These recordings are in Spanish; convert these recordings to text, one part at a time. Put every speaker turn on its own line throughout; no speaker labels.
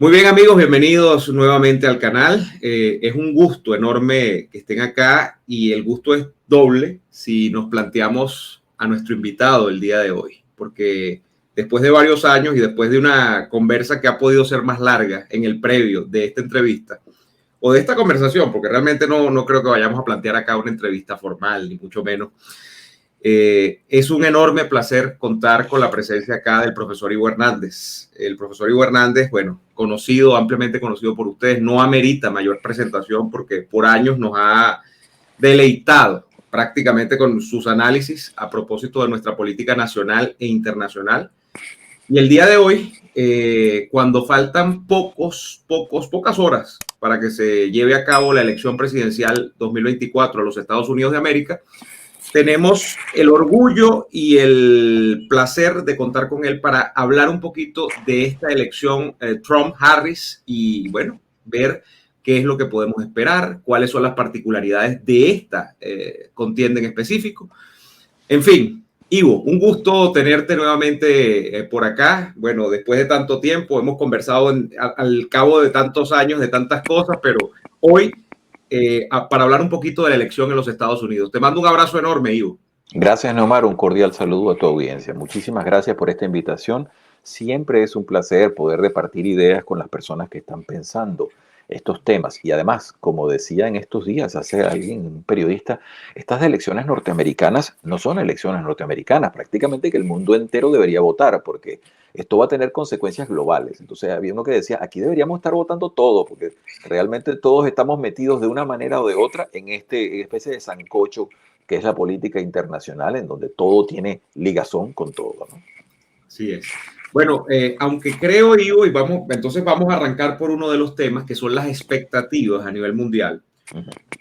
Muy bien, amigos, bienvenidos nuevamente al canal. Es un gusto enorme que estén acá y el gusto es doble si nos planteamos a nuestro invitado el día de hoy, porque después de varios años y después de una conversa que ha podido ser más larga en el previo de esta entrevista o de esta conversación, porque realmente no creo que vayamos a plantear acá una entrevista formal, ni mucho menos. Es un enorme placer contar con la presencia acá del profesor Ivo Hernández. El profesor Ivo Hernández, bueno, conocido, ampliamente conocido por ustedes, no amerita mayor presentación porque por años nos ha deleitado prácticamente con sus análisis a propósito de nuestra política nacional e internacional. Y el día de hoy, cuando faltan pocas horas para que se lleve a cabo la elección presidencial 2024 a los Estados Unidos de América, tenemos el orgullo y el placer de contar con él para hablar un poquito de esta elección Trump-Harris y, bueno, ver qué es lo que podemos esperar, cuáles son las particularidades de esta contienda en específico. En fin, Ivo, un gusto tenerte nuevamente por acá. Bueno, después de tanto tiempo, hemos conversado al cabo de tantos años, de tantas cosas, pero hoy para hablar un poquito de la elección en los Estados Unidos. Te mando un abrazo enorme, Ivo.
Gracias, Neomar. Un cordial saludo a tu audiencia. Muchísimas gracias por esta invitación. Siempre es un placer poder repartir ideas con las personas que están pensando estos temas. Y además, como decía en estos días, hace alguien, un periodista, estas elecciones norteamericanas no son elecciones norteamericanas. Prácticamente que el mundo entero debería votar porque esto va a tener consecuencias globales. Entonces había uno que decía, aquí deberíamos estar votando todos porque realmente todos estamos metidos de una manera o de otra en esta especie de sancocho que es la política internacional, en donde todo tiene ligazón con todo, ¿no?
Así es. Bueno, aunque creo, Ivo, entonces vamos a arrancar por uno de los temas que son las expectativas a nivel mundial.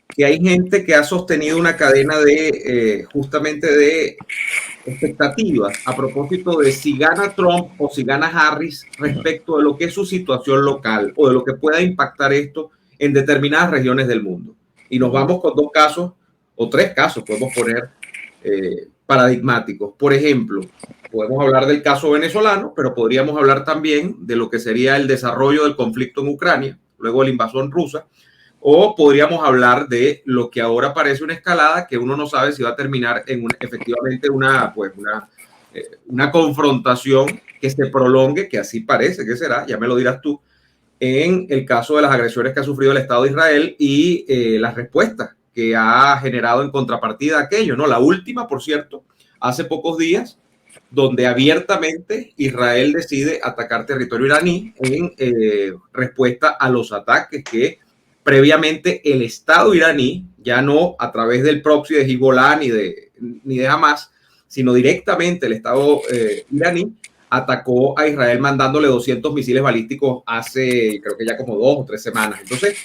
Que hay gente que ha sostenido una cadena de justamente de expectativas a propósito de si gana Trump o si gana Harris respecto de lo que es su situación local o de lo que pueda impactar esto en determinadas regiones del mundo. Y nos vamos con dos casos o tres casos, podemos poner paradigmáticos. Por ejemplo, podemos hablar del caso venezolano, pero podríamos hablar también de lo que sería el desarrollo del conflicto en Ucrania, luego de la invasión rusa, o podríamos hablar de lo que ahora parece una escalada que uno no sabe si va a terminar en efectivamente una confrontación que se prolongue, que así parece que será, ya me lo dirás tú, en el caso de las agresiones que ha sufrido el Estado de Israel y las respuestas que ha generado en contrapartida aquello, ¿no? La última, por cierto, hace pocos días, donde abiertamente Israel decide atacar territorio iraní en respuesta a los ataques que previamente el Estado iraní, ya no a través del proxy de Hezbollah ni de Hamas, sino directamente el Estado iraní, atacó a Israel mandándole 200 misiles balísticos hace, creo que ya como 2 o 3 semanas. Entonces,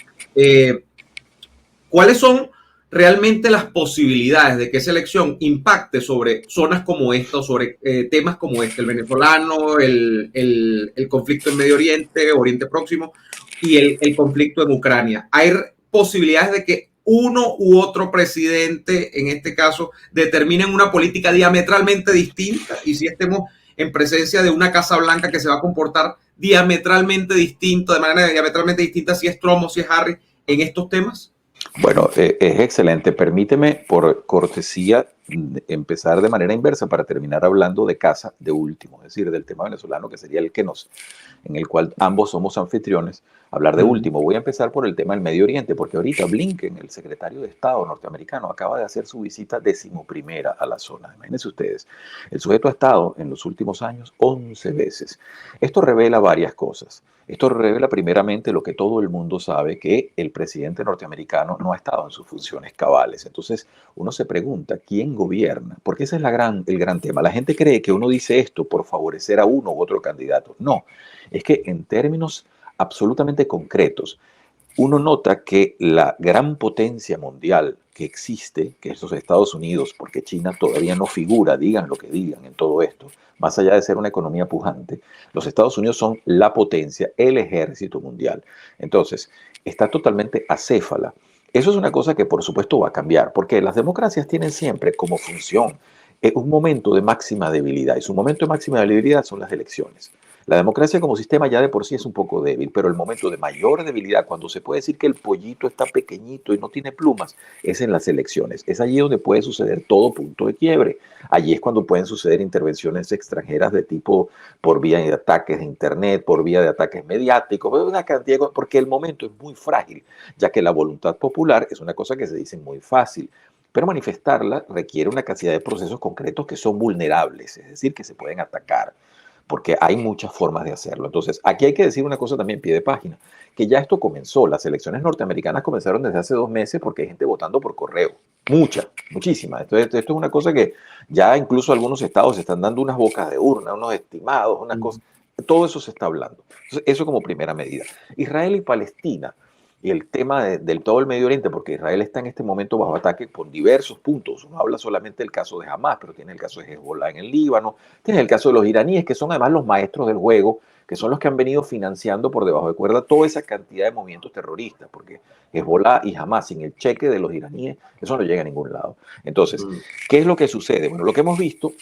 ¿cuáles son realmente las posibilidades de que esa elección impacte sobre zonas como esta o sobre temas como este, el venezolano, el conflicto en Medio Oriente, Oriente Próximo y el conflicto en Ucrania? ¿Hay posibilidades de que uno u otro presidente, en este caso, determinen una política diametralmente distinta y si estemos en presencia de una Casa Blanca que se va a comportar diametralmente distinto, de manera diametralmente distinta si es Trump o si es Harris en estos temas?
Bueno, es excelente. Permíteme, por cortesía, empezar de manera inversa para terminar hablando de casa de último, es decir, del tema venezolano, que sería en el cual ambos somos anfitriones, hablar de último. Voy a empezar por el tema del Medio Oriente, porque ahorita Blinken, el secretario de Estado norteamericano, acaba de hacer su visita 11ª a la zona. Imagínense ustedes, el sujeto ha estado en los últimos años 11 veces. Esto revela varias cosas. Esto revela primeramente lo que todo el mundo sabe, que el presidente norteamericano no ha estado en sus funciones cabales. Entonces uno se pregunta, ¿quién gobierna? Porque ese es el gran tema. La gente cree que uno dice esto por favorecer a uno u otro candidato. No, es que en términos absolutamente concretos, uno nota que la gran potencia mundial que existe, que es los Estados Unidos, porque China todavía no figura, digan lo que digan en todo esto, más allá de ser una economía pujante, los Estados Unidos son la potencia, el ejército mundial. Entonces, está totalmente acéfala. Eso es una cosa que por supuesto va a cambiar, porque las democracias tienen siempre como función un momento de máxima debilidad, y su momento de máxima debilidad son las elecciones. La democracia como sistema ya de por sí es un poco débil, pero el momento de mayor debilidad, cuando se puede decir que el pollito está pequeñito y no tiene plumas, es en las elecciones. Es allí donde puede suceder todo punto de quiebre. Allí es cuando pueden suceder intervenciones extranjeras de tipo por vía de ataques de internet, por vía de ataques mediáticos, una cantidad de, porque el momento es muy frágil, ya que la voluntad popular es una cosa que se dice muy fácil, pero manifestarla requiere una cantidad de procesos concretos que son vulnerables, es decir, que se pueden atacar, porque hay muchas formas de hacerlo. Entonces, aquí hay que decir una cosa también, pie de página, que ya esto comenzó, las elecciones norteamericanas comenzaron desde hace 2 meses porque hay gente votando por correo, muchísima. Entonces, esto es una cosa que ya incluso algunos estados están dando unas bocas de urna, unos estimados, unas cosas, todo eso se está hablando. Entonces, eso como primera medida. Israel y Palestina, y el tema del todo el Medio Oriente, porque Israel está en este momento bajo ataque por diversos puntos. Uno habla solamente del caso de Hamas, pero tiene el caso de Hezbollah en el Líbano, tiene el caso de los iraníes, que son además los maestros del juego, que son los que han venido financiando por debajo de cuerda toda esa cantidad de movimientos terroristas, porque Hezbollah y Hamas, sin el cheque de los iraníes, eso no llega a ningún lado. Entonces, ¿qué es lo que sucede? Bueno, lo que hemos visto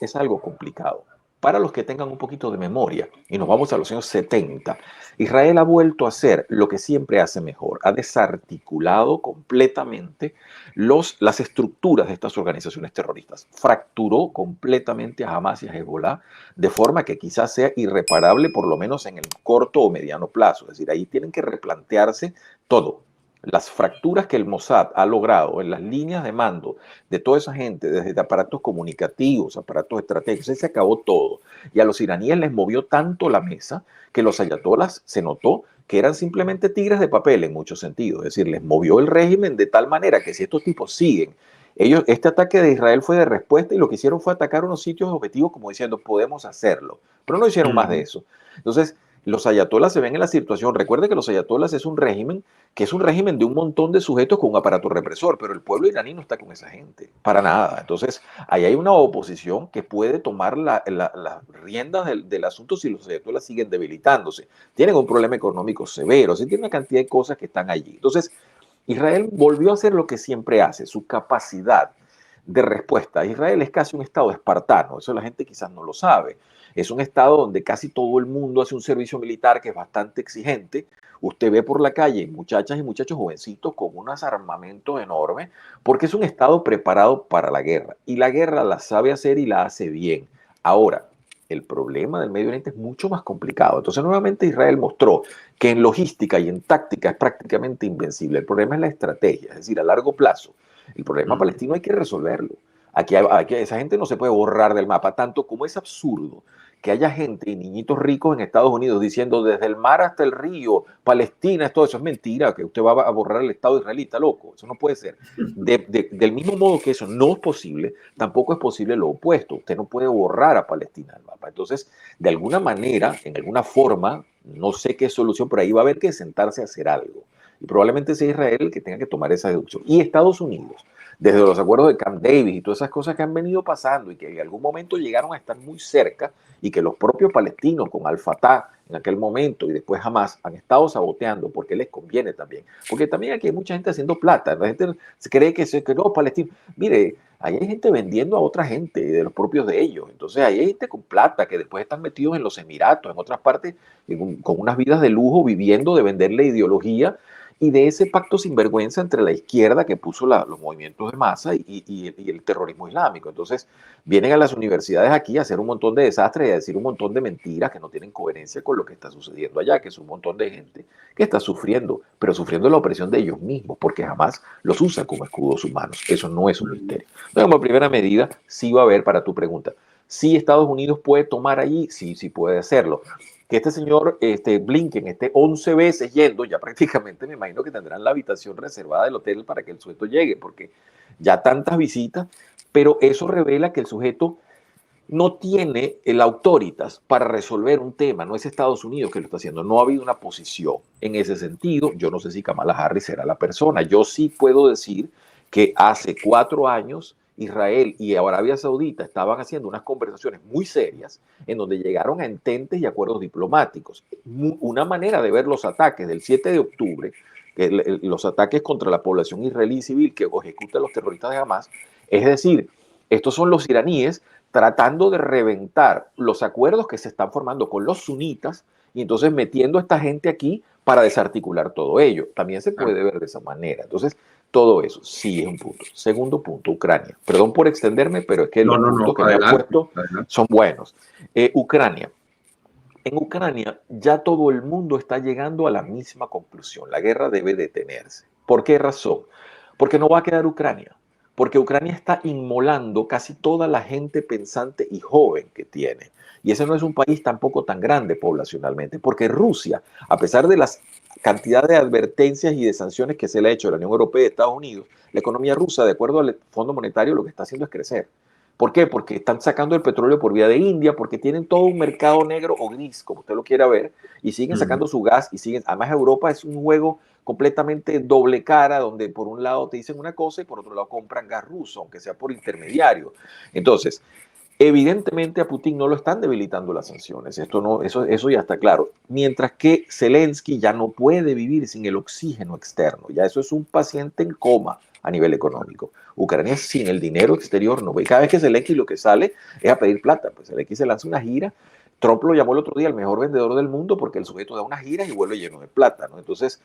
es algo complicado. Para los que tengan un poquito de memoria, y nos vamos a los años 70, Israel ha vuelto a hacer lo que siempre hace mejor, ha desarticulado completamente las estructuras de estas organizaciones terroristas, fracturó completamente a Hamas y a Hezbollah, de forma que quizás sea irreparable, por lo menos en el corto o mediano plazo. Es decir, ahí tienen que replantearse todo. Las fracturas que el Mossad ha logrado en las líneas de mando de toda esa gente, desde aparatos comunicativos, aparatos estratégicos, se acabó todo. Y a los iraníes les movió tanto la mesa que los ayatolás se notó que eran simplemente tigres de papel en muchos sentidos. Es decir, les movió el régimen de tal manera que si estos tipos siguen, este ataque de Israel fue de respuesta y lo que hicieron fue atacar unos sitios objetivos como diciendo, podemos hacerlo. Pero no hicieron más de eso. Entonces, los ayatolás se ven en la situación. Recuerde que los ayatolás es un régimen que es un régimen de un montón de sujetos con un aparato represor, pero el pueblo iraní no está con esa gente, para nada. Entonces, ahí hay una oposición que puede tomar las riendas del asunto si los ayatolás siguen debilitándose. Tienen un problema económico severo, tienen una cantidad de cosas que están allí. Entonces, Israel volvió a hacer lo que siempre hace, su capacidad de respuesta. Israel es casi un estado espartano, eso la gente quizás no lo sabe. Es un estado donde casi todo el mundo hace un servicio militar que es bastante exigente. Usted ve por la calle muchachas y muchachos jovencitos con unos armamentos enormes, porque es un estado preparado para la guerra. Y la guerra la sabe hacer y la hace bien. Ahora, el problema del Medio Oriente es mucho más complicado. Entonces, nuevamente Israel mostró que en logística y en táctica es prácticamente invencible. El problema es la estrategia, es decir, a largo plazo. El problema palestino hay que resolverlo. Aquí esa gente no se puede borrar del mapa, tanto como es absurdo que haya gente y niñitos ricos en Estados Unidos diciendo desde el mar hasta el río, Palestina, todo eso es mentira, que usted va a borrar el Estado israelita, loco, eso no puede ser. Del mismo modo que eso no es posible, tampoco es posible lo opuesto, usted no puede borrar a Palestina del mapa. Entonces, de alguna manera, en alguna forma, no sé qué solución, pero ahí va a haber que sentarse a hacer algo. Y probablemente sea Israel el que tenga que tomar esa deducción. Y Estados Unidos, desde los acuerdos de Camp David y todas esas cosas que han venido pasando y que en algún momento llegaron a estar muy cerca y que los propios palestinos con Al-Fatah en aquel momento y después jamás han estado saboteando porque les conviene también. Porque también aquí hay mucha gente haciendo plata. La gente se cree que los palestinos... Mire, ahí hay gente vendiendo a otra gente de los propios de ellos. Entonces ahí hay gente con plata que después están metidos en los Emiratos, en otras partes, con unas vidas de lujo, viviendo de venderle ideología y de ese pacto sinvergüenza entre la izquierda que puso los movimientos de masa y el terrorismo islámico. Entonces, vienen a las universidades aquí a hacer un montón de desastres y a decir un montón de mentiras que no tienen coherencia con lo que está sucediendo allá, que es un montón de gente que está sufriendo, pero sufriendo la opresión de ellos mismos, porque jamás los usan como escudos humanos. Eso no es un misterio. Entonces, como primera medida, sí va a haber, para tu pregunta, si Estados Unidos puede tomar allí, sí puede hacerlo. Que este señor Blinken esté 11 veces yendo, ya prácticamente me imagino que tendrán la habitación reservada del hotel para que el sujeto llegue, porque ya tantas visitas, pero eso revela que el sujeto no tiene el autoritas para resolver un tema, no es Estados Unidos que lo está haciendo, no ha habido una posición en ese sentido. Yo no sé si Kamala Harris será la persona, yo sí puedo decir que hace 4 años Israel y Arabia Saudita estaban haciendo unas conversaciones muy serias en donde llegaron a ententes y acuerdos diplomáticos. Una manera de ver los ataques del 7 de octubre, los ataques contra la población israelí civil que ejecutan los terroristas de Hamas, es decir, estos son los iraníes tratando de reventar los acuerdos que se están formando con los sunitas y entonces metiendo a esta gente aquí para desarticular todo ello. También se puede ver de esa manera. Entonces, todo eso sí es un punto. Segundo punto, Ucrania. Perdón por extenderme, pero es que los puntos que
adelante,
me han puesto
adelante.
son buenos. Ucrania. En Ucrania ya todo el mundo está llegando a la misma conclusión. La guerra debe detenerse. ¿Por qué razón? Porque no va a quedar Ucrania. Porque Ucrania está inmolando casi toda la gente pensante y joven que tiene. Y ese no es un país tampoco tan grande poblacionalmente, porque Rusia, a pesar de las cantidad de advertencias y de sanciones que se le ha hecho a la Unión Europea y Estados Unidos, la economía rusa, de acuerdo al Fondo Monetario, lo que está haciendo es crecer. ¿Por qué? Porque están sacando el petróleo por vía de India, porque tienen todo un mercado negro o gris, como usted lo quiera ver, y siguen sacando su gas y siguen. Además, Europa es un juego completamente doble cara, donde por un lado te dicen una cosa y por otro lado compran gas ruso, aunque sea por intermediario. Entonces, evidentemente a Putin no lo están debilitando las sanciones, eso ya está claro. Mientras que Zelensky ya no puede vivir sin el oxígeno externo, ya eso es un paciente en coma a nivel económico. Ucrania sin el dinero exterior no ve. Cada vez que Zelensky lo que sale es a pedir plata, pues Zelensky se lanza una gira. Trump lo llamó el otro día el mejor vendedor del mundo porque el sujeto da unas giras y vuelve lleno de plata, ¿no? Entonces,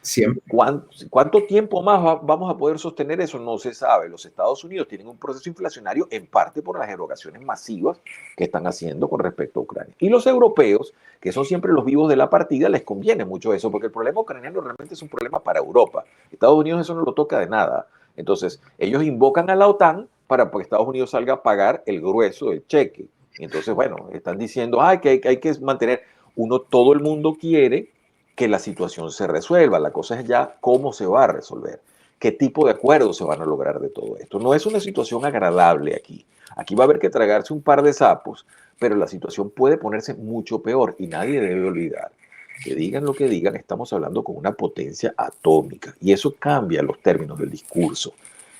¿cuánto tiempo más vamos a poder sostener eso? No se sabe. Los Estados Unidos tienen un proceso inflacionario en parte por las erogaciones masivas que están haciendo con respecto a Ucrania. Y los europeos, que son siempre los vivos de la partida, les conviene mucho eso, porque el problema ucraniano realmente es un problema para Europa. Estados Unidos eso no lo toca de nada. Entonces, ellos invocan a la OTAN para que Estados Unidos salga a pagar el grueso del cheque. Y entonces, bueno, están diciendo que hay que mantener. Todo el mundo quiere que la situación se resuelva. La cosa es ya cómo se va a resolver, qué tipo de acuerdos se van a lograr de todo esto. No es una situación agradable aquí. Aquí va a haber que tragarse un par de sapos, pero la situación puede ponerse mucho peor y nadie debe olvidar que digan lo que digan, estamos hablando con una potencia atómica y eso cambia los términos del discurso.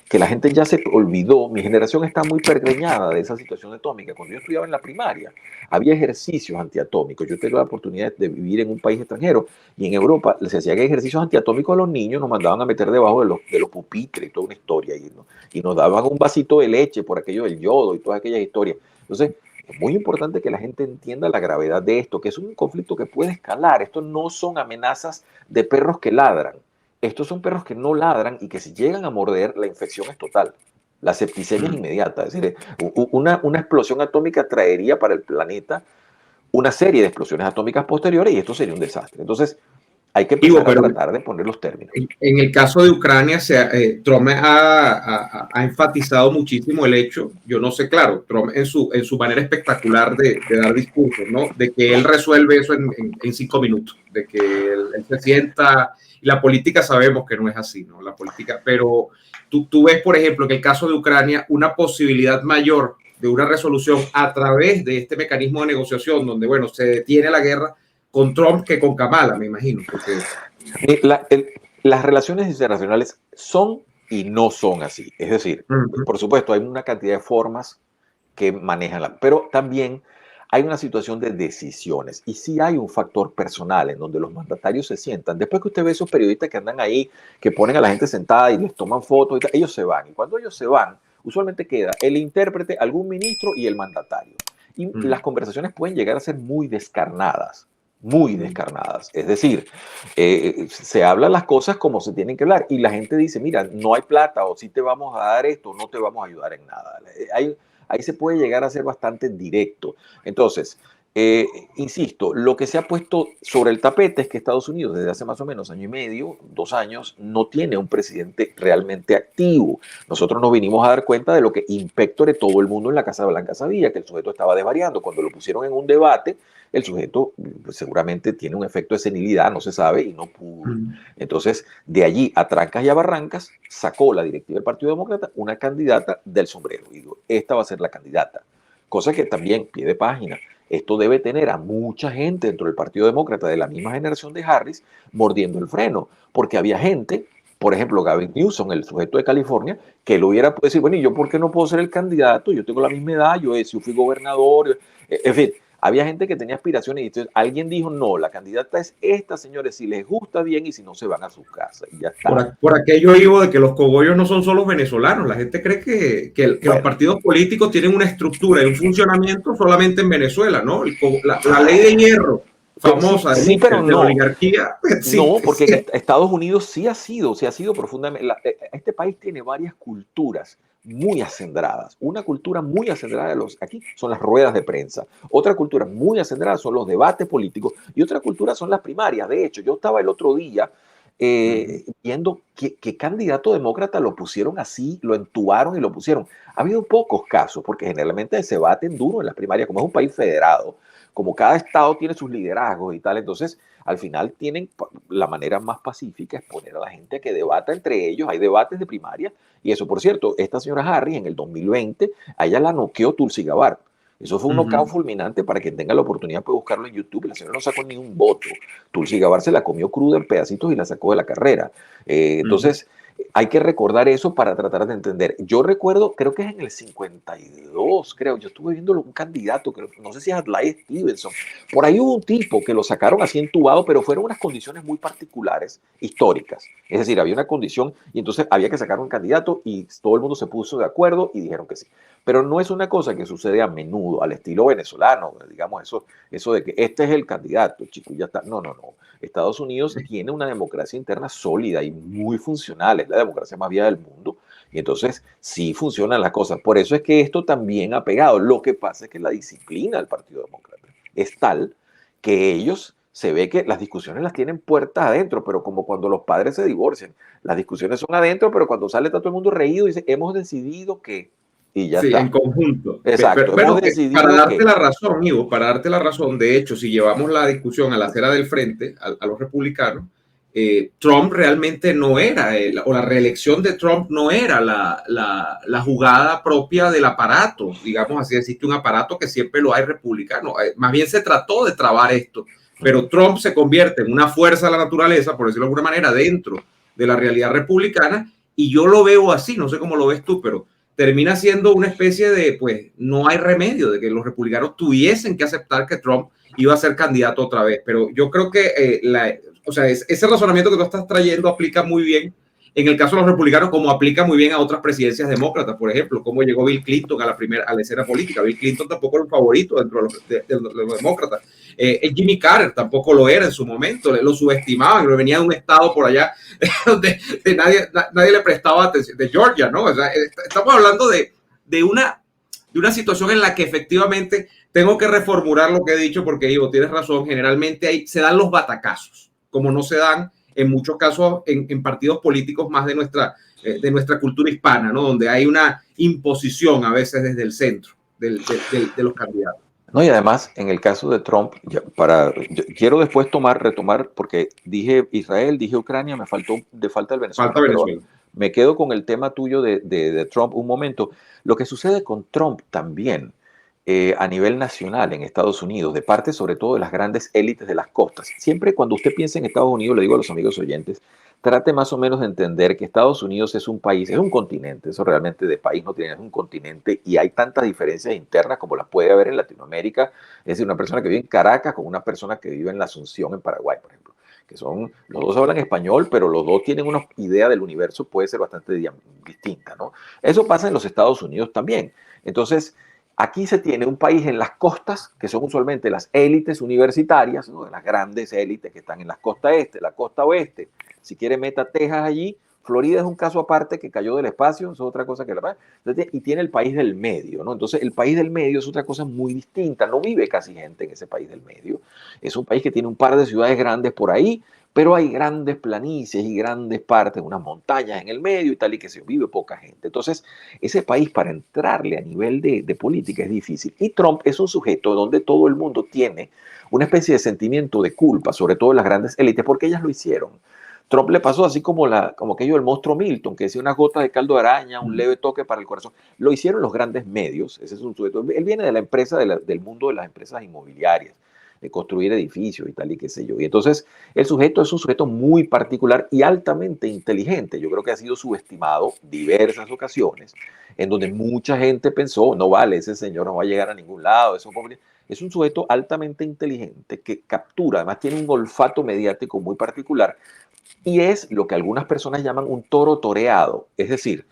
Que la gente ya se olvidó, mi generación está muy pergreñada de esa situación atómica. Cuando yo estudiaba en la primaria, había ejercicios antiatómicos. Yo tengo la oportunidad de vivir en un país extranjero y en Europa se hacían ejercicios antiatómicos a los niños, nos mandaban a meter debajo de los pupitres y toda una historia, y nos daban un vasito de leche por aquello del yodo y todas aquellas historias. Entonces, es muy importante que la gente entienda la gravedad de esto, que es un conflicto que puede escalar. Esto no son amenazas de perros que ladran. Estos son perros que no ladran y que si llegan a morder, la infección es total. La septicemia es inmediata. Es decir, una explosión atómica traería para el planeta una serie de explosiones atómicas posteriores y esto sería un desastre. Entonces, hay que empezar a tratar de poner los términos.
En el caso de Ucrania, Trump ha enfatizado muchísimo el hecho, yo no sé, claro, Trump en su manera espectacular de dar discursos, ¿no? De que él resuelve eso en 5 minutos, de que él se sienta, y la política sabemos que no es así, ¿no? La política, pero tú ves, por ejemplo, en el caso de Ucrania, una posibilidad mayor de una resolución a través de este mecanismo de negociación, donde, bueno, se detiene la guerra con Trump que con Kamala, me imagino, porque
las relaciones internacionales son y no son así. Es decir, por supuesto, hay una cantidad de formas que manejan, pero también hay una situación de decisiones y sí hay un factor personal en donde los mandatarios se sientan. Después que usted ve esos periodistas que andan ahí, que ponen a la gente sentada y les toman fotos, y tal, ellos se van. Y cuando ellos se van, usualmente queda el intérprete, algún ministro y el mandatario. Y las conversaciones pueden llegar a ser muy descarnadas. Muy descarnadas. Es decir, se hablan las cosas como se tienen que hablar y la gente dice, mira, no hay plata o sí te vamos a dar esto, no te vamos a ayudar en nada. Ahí se puede llegar a ser bastante directo. Entonces, insisto, lo que se ha puesto sobre el tapete es que Estados Unidos desde hace más o menos año y medio, 2 años, no tiene un presidente realmente activo. Nosotros nos vinimos a dar cuenta de lo que inspectore todo el mundo en la Casa Blanca sabía, que el sujeto estaba desvariando. Cuando lo pusieron en un debate, el sujeto pues, seguramente tiene un efecto de senilidad, no se sabe, y no pudo. Entonces, de allí a trancas y a barrancas, sacó la directiva del Partido Demócrata una candidata del sombrero. Y digo, esta va a ser la candidata. Cosa que también, pie de página, esto debe tener a mucha gente dentro del Partido Demócrata de la misma generación de Harris mordiendo el freno, porque había gente, por ejemplo, Gavin Newsom, el sujeto de California, que lo hubiera podido decir, bueno, ¿y yo por qué no puedo ser el candidato? Yo tengo la misma edad, yo fui gobernador, en fin, había gente que tenía aspiraciones y entonces alguien dijo, no, la candidata es esta, señores, si les gusta bien y si no se van a sus casas y ya está.
Por aquello digo de que los cogollos no son solo venezolanos. La gente cree que los
Bueno,
partidos políticos tienen una estructura y un funcionamiento solamente en Venezuela, ¿no? La ley de hierro
sí,
famosa
sí, pero
de la
no.
oligarquía
No,
existe.
porque
Sí.
en Estados Unidos sí ha sido profundamente. Este país tiene varias culturas muy acendradas. Una cultura muy acendrada aquí son las ruedas de prensa. Otra cultura muy acendrada son los debates políticos. Y otra cultura son las primarias. De hecho, yo estaba el otro día viendo que candidato demócrata lo pusieron así, lo entubaron y lo pusieron. Ha habido pocos casos, porque generalmente se baten duro en las primarias, como es un país federado, como cada estado tiene sus liderazgos y tal, entonces al final tienen la manera más pacífica es poner a la gente a que debata entre ellos. Hay debates de primaria y eso, por cierto, esta señora Harris en el 2020, a ella la noqueó Tulsi Gabbard. Eso fue un knockout fulminante. Para quien tenga la oportunidad puede buscarlo en YouTube. La señora no sacó ni un voto. Tulsi Gabbard se la comió cruda en pedacitos y la sacó de la carrera. Entonces, hay que recordar eso para tratar de entender. Yo recuerdo, creo que es en el 52, creo, yo estuve viendo un candidato, creo, no sé si es Adlai Stevenson, por ahí hubo un tipo que lo sacaron así entubado, pero fueron unas condiciones muy particulares, históricas. Es decir, había una condición y entonces había que sacar un candidato y todo el mundo se puso de acuerdo y dijeron que sí. Pero no es una cosa que sucede a menudo, al estilo venezolano, digamos, eso de que este es el candidato, chico, ya está. No, no, no. Estados Unidos tiene una democracia interna sólida y muy funcional, es la democracia más vieja del mundo, y entonces sí funcionan las cosas. Por eso es que esto también ha pegado. Lo que pasa es que la disciplina del Partido Demócrata es tal que ellos se ve que las discusiones las tienen puertas adentro, pero como cuando los padres se divorcian, las discusiones son adentro, pero cuando sale está todo el mundo reído y dice, hemos decidido que, y ya
Sí, en
está.
conjunto.
Exacto, hemos
Bueno, para
decidido
darte
que.
la razón, Ivo, para darte la razón, de hecho, si llevamos la discusión a la acera del frente, a los republicanos, Trump realmente no era, o la reelección de Trump no era la jugada propia del aparato, digamos así, existe un aparato que siempre lo hay republicano, más bien se trató de trabar esto, pero Trump se convierte en una fuerza de la naturaleza, por decirlo de alguna manera, dentro de la realidad republicana, y yo lo veo así, no sé cómo lo ves tú, pero termina siendo una especie de, pues, no hay remedio de que los republicanos tuviesen que aceptar que Trump iba a ser candidato otra vez. Pero yo creo que o sea, ese razonamiento que tú estás trayendo aplica muy bien en el caso de los republicanos, como aplica muy bien a otras presidencias demócratas. Por ejemplo, cómo llegó Bill Clinton a la escena política. Bill Clinton tampoco era un favorito dentro de los demócratas. Jimmy Carter tampoco lo era en su momento, lo subestimaban, venía de un estado por allá donde nadie le prestaba atención, de Georgia, ¿no? O sea, estamos hablando de una situación en la que efectivamente tengo que reformular lo que he dicho porque digo, tienes razón, generalmente se dan los batacazos, como no se dan en muchos casos en partidos políticos más de nuestra cultura hispana, ¿no? Donde hay una imposición a veces desde el centro de los candidatos.
No, y además, en el caso de Trump, quiero después retomar, porque dije Israel, dije Ucrania, me falta el
Falta
venezolano, pero
Venezuela.
me quedo con el tema tuyo de Trump un momento. Lo que sucede con Trump también a nivel nacional en Estados Unidos, de parte sobre todo de las grandes élites de las costas. Siempre cuando usted piensa en Estados Unidos, le digo a los amigos oyentes, trate más o menos de entender que Estados Unidos es un país, es un continente, eso realmente de país no tiene, es un continente y hay tantas diferencias internas como las puede haber en Latinoamérica, es decir, una persona que vive en Caracas con una persona que vive en la Asunción, en Paraguay, por ejemplo, que son, los dos hablan español, pero los dos tienen una idea del universo, puede ser bastante distinta, ¿no? Eso pasa en los Estados Unidos también. Entonces, aquí se tiene un país en las costas, que son usualmente las élites universitarias, ¿no? Las grandes élites que están en la costa este, la costa oeste. Si quiere, meta Texas allí. Florida es un caso aparte que cayó del espacio, eso es otra cosa que la. Y tiene el país del medio, ¿no? Entonces, el país del medio es otra cosa muy distinta. No vive casi gente en ese país del medio. Es un país que tiene un par de ciudades grandes por ahí, pero hay grandes planicies y grandes partes, unas montañas en el medio y tal, y que se vive poca gente. Entonces, ese país para entrarle a nivel de política es difícil. Y Trump es un sujeto donde todo el mundo tiene una especie de sentimiento de culpa, sobre todo las grandes élites, porque ellas lo hicieron. Trump le pasó así como aquello del monstruo Milton, que decía unas gotas de caldo de araña, un leve toque para el corazón. Lo hicieron los grandes medios, ese es un sujeto. Él viene de la empresa, del mundo de las empresas inmobiliarias, de construir edificios y tal y qué sé yo. Y entonces el sujeto es un sujeto muy particular y altamente inteligente. Yo creo que ha sido subestimado diversas ocasiones, en donde mucha gente pensó, no vale, ese señor no va a llegar a ningún lado, eso es un sujeto altamente inteligente que captura, además tiene un olfato mediático muy particular y es lo que algunas personas llaman un toro toreado. Es decir,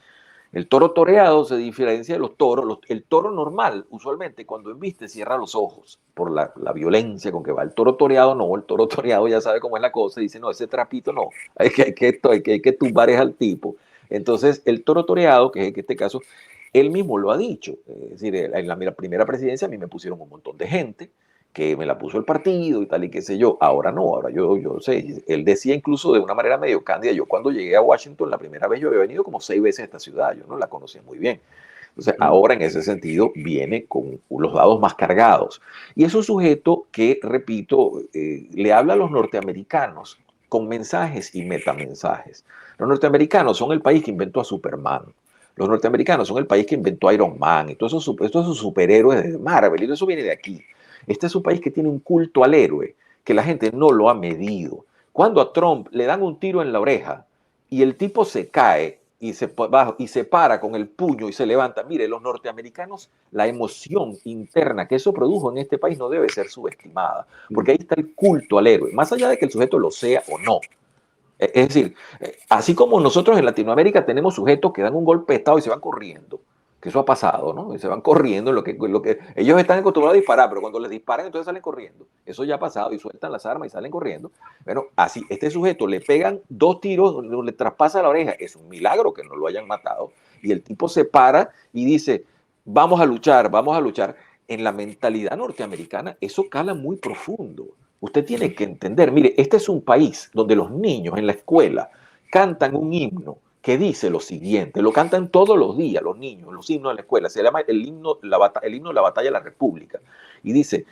el toro toreado se diferencia de los toros. El toro normal, usualmente, cuando embiste, cierra los ojos por la violencia con que va. El toro toreado no, el toro toreado ya sabe cómo es la cosa y dice, no, ese trapito no, hay que tumbar es al tipo. Entonces, el toro toreado, que es en este caso, él mismo lo ha dicho. Es decir, en la primera presidencia a mí me pusieron un montón de gente que me la puso el partido y tal y qué sé yo. Ahora no, ahora yo sé. Él decía incluso de una manera medio cándida, yo cuando llegué a Washington la primera vez yo había venido como 6 veces a esta ciudad, yo no la conocía muy bien. Entonces ahora en ese sentido viene con los dados más cargados. Y es un sujeto que, repito, le habla a los norteamericanos con mensajes y metamensajes. Los norteamericanos son el país que inventó a Superman. Los norteamericanos son el país que inventó a Iron Man y todos esos superhéroes de Marvel, y eso viene de aquí. Este es un país que tiene un culto al héroe, que la gente no lo ha medido. Cuando a Trump le dan un tiro en la oreja y el tipo se cae y se para con el puño y se levanta, mire, los norteamericanos, la emoción interna que eso produjo en este país no debe ser subestimada, porque ahí está el culto al héroe, más allá de que el sujeto lo sea o no. Es decir, así como nosotros en Latinoamérica tenemos sujetos que dan un golpe de estado y se van corriendo, que eso ha pasado, ¿no? Y se van corriendo en lo que ellos están acostumbrados a disparar, pero cuando les disparan entonces salen corriendo. Eso ya ha pasado y sueltan las armas y salen corriendo. Bueno, así, este sujeto le pegan 2 tiros, le traspasa la oreja. Es un milagro que no lo hayan matado. Y el tipo se para y dice, vamos a luchar, vamos a luchar. En la mentalidad norteamericana eso cala muy profundo. Usted tiene que entender, mire, este es un país donde los niños en la escuela cantan un himno que dice lo siguiente, lo cantan todos los días los niños, los himnos de la escuela, se llama el himno de la batalla de la República, y dice,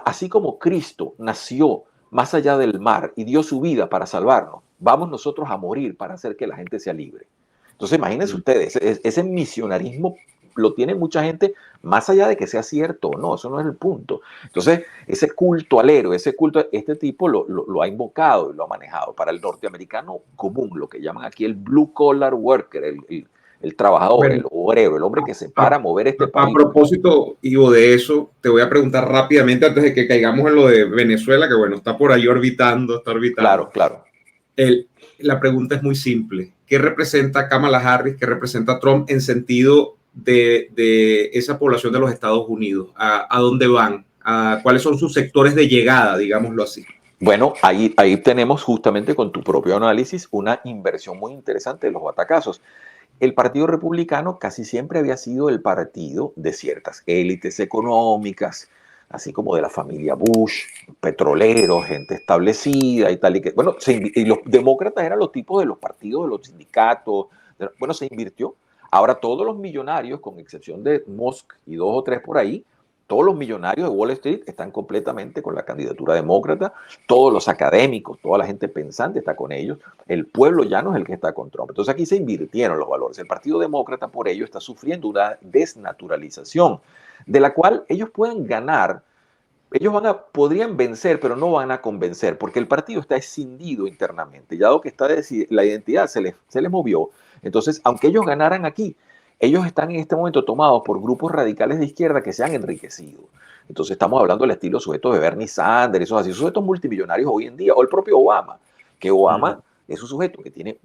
así como Cristo nació más allá del mar y dio su vida para salvarnos, vamos nosotros a morir para hacer que la gente sea libre. Entonces imagínense ustedes, ese misionarismo lo tiene mucha gente, más allá de que sea cierto o no, eso no es el punto. Entonces, ese culto al héroe, ese culto, este tipo lo ha invocado y lo ha manejado. Para el norteamericano común, lo que llaman aquí el blue collar worker, el trabajador, bueno, el obrero, el hombre que se para a mover este país.
A propósito, Ivo, de eso, te voy a preguntar rápidamente antes de que caigamos en lo de Venezuela, que bueno, está por ahí orbitando, está orbitando.
Claro.
La pregunta es muy simple. ¿Qué representa Kamala Harris, qué representa Trump en sentido de esa población de los Estados Unidos? ¿A dónde van? ¿Cuáles son sus sectores de llegada, digámoslo así?
Bueno, ahí tenemos justamente con tu propio análisis una inversión muy interesante de los batacazos. El Partido Republicano casi siempre había sido el partido de ciertas élites económicas, así como de la familia Bush, petroleros, gente establecida y tal. Bueno, y los demócratas eran los tipos de los partidos, de los sindicatos. Bueno, se invirtió. Ahora todos los millonarios, con excepción de Musk y 2 o 3 por ahí, todos los millonarios de Wall Street están completamente con la candidatura demócrata, todos los académicos, toda la gente pensante está con ellos, el pueblo ya no es el que está con Trump. Entonces aquí se invirtieron los valores. El Partido Demócrata por ello está sufriendo una desnaturalización de la cual ellos pueden ganar, ellos podrían vencer, pero no van a convencer, porque el partido está escindido internamente, ya que la identidad se les movió. Entonces, aunque ellos ganaran aquí, ellos están en este momento tomados por grupos radicales de izquierda que se han enriquecido. Entonces estamos hablando del estilo sujetos de Bernie Sanders, esos así, sujetos multimillonarios hoy en día, o el propio Obama, que Obama es un sujeto que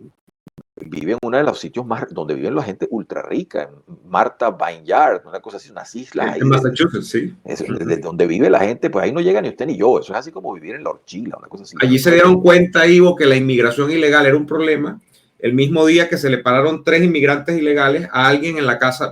vive en uno de los sitios más donde viven la gente ultra rica, en Martha Vineyard, una cosa así, unas islas ahí.
En Massachusetts, sí.
De donde vive la gente, pues ahí no llega ni usted ni yo. Eso es así como vivir en la Horchila, una cosa así.
Allí se dieron cuenta, Ivo, que la inmigración ilegal era un problema. El mismo día que se le pararon 3 inmigrantes ilegales a alguien en la casa.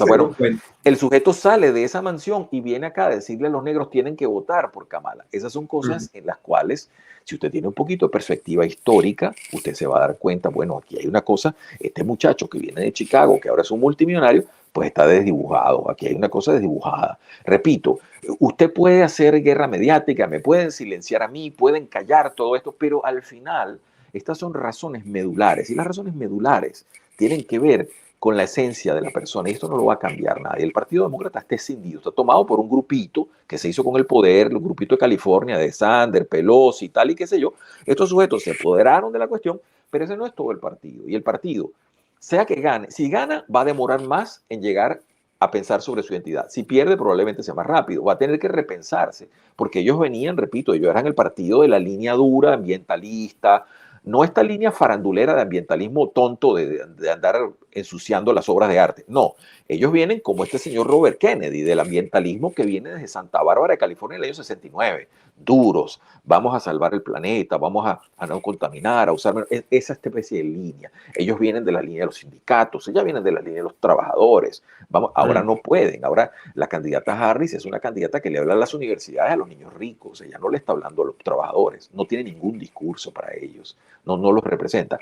Bueno, el sujeto sale de esa mansión y viene acá a decirle a los negros tienen que votar por Kamala. Esas son cosas en las cuales, si usted tiene un poquito de perspectiva histórica, usted se va a dar cuenta, bueno, aquí hay una cosa, este muchacho que viene de Chicago, que ahora es un multimillonario, pues está desdibujado, aquí hay una cosa desdibujada. Repito, usted puede hacer guerra mediática, me pueden silenciar a mí, pueden callar todo esto, pero al final estas son razones medulares y las razones medulares tienen que ver con la esencia de la persona y esto no lo va a cambiar nadie. El Partido Demócrata está escindido, está tomado por un grupito que se hizo con el poder, el grupito de California, de Sanders, Pelosi y tal y qué sé yo. Estos sujetos se apoderaron de la cuestión, pero ese no es todo el partido. Y el partido, sea que gane, si gana va a demorar más en llegar a pensar sobre su identidad. Si pierde, probablemente sea más rápido. Va a tener que repensarse, porque ellos venían, repito, ellos eran el partido de la línea dura, ambientalista, no esta línea farandulera de ambientalismo tonto de andar ensuciando las obras de arte. No, ellos vienen como este señor Robert Kennedy, del ambientalismo que viene desde Santa Bárbara de California en el año 69. Duros, vamos a salvar el planeta, vamos a no contaminar, a usar esa especie de línea. Ellos vienen de la línea de los sindicatos, ellas vienen de la línea de los trabajadores. Vamos, ahora no pueden, ahora la candidata Harris es una candidata que le habla a las universidades, a los niños ricos, ella no le está hablando a los trabajadores, no tiene ningún discurso para ellos, no los representa.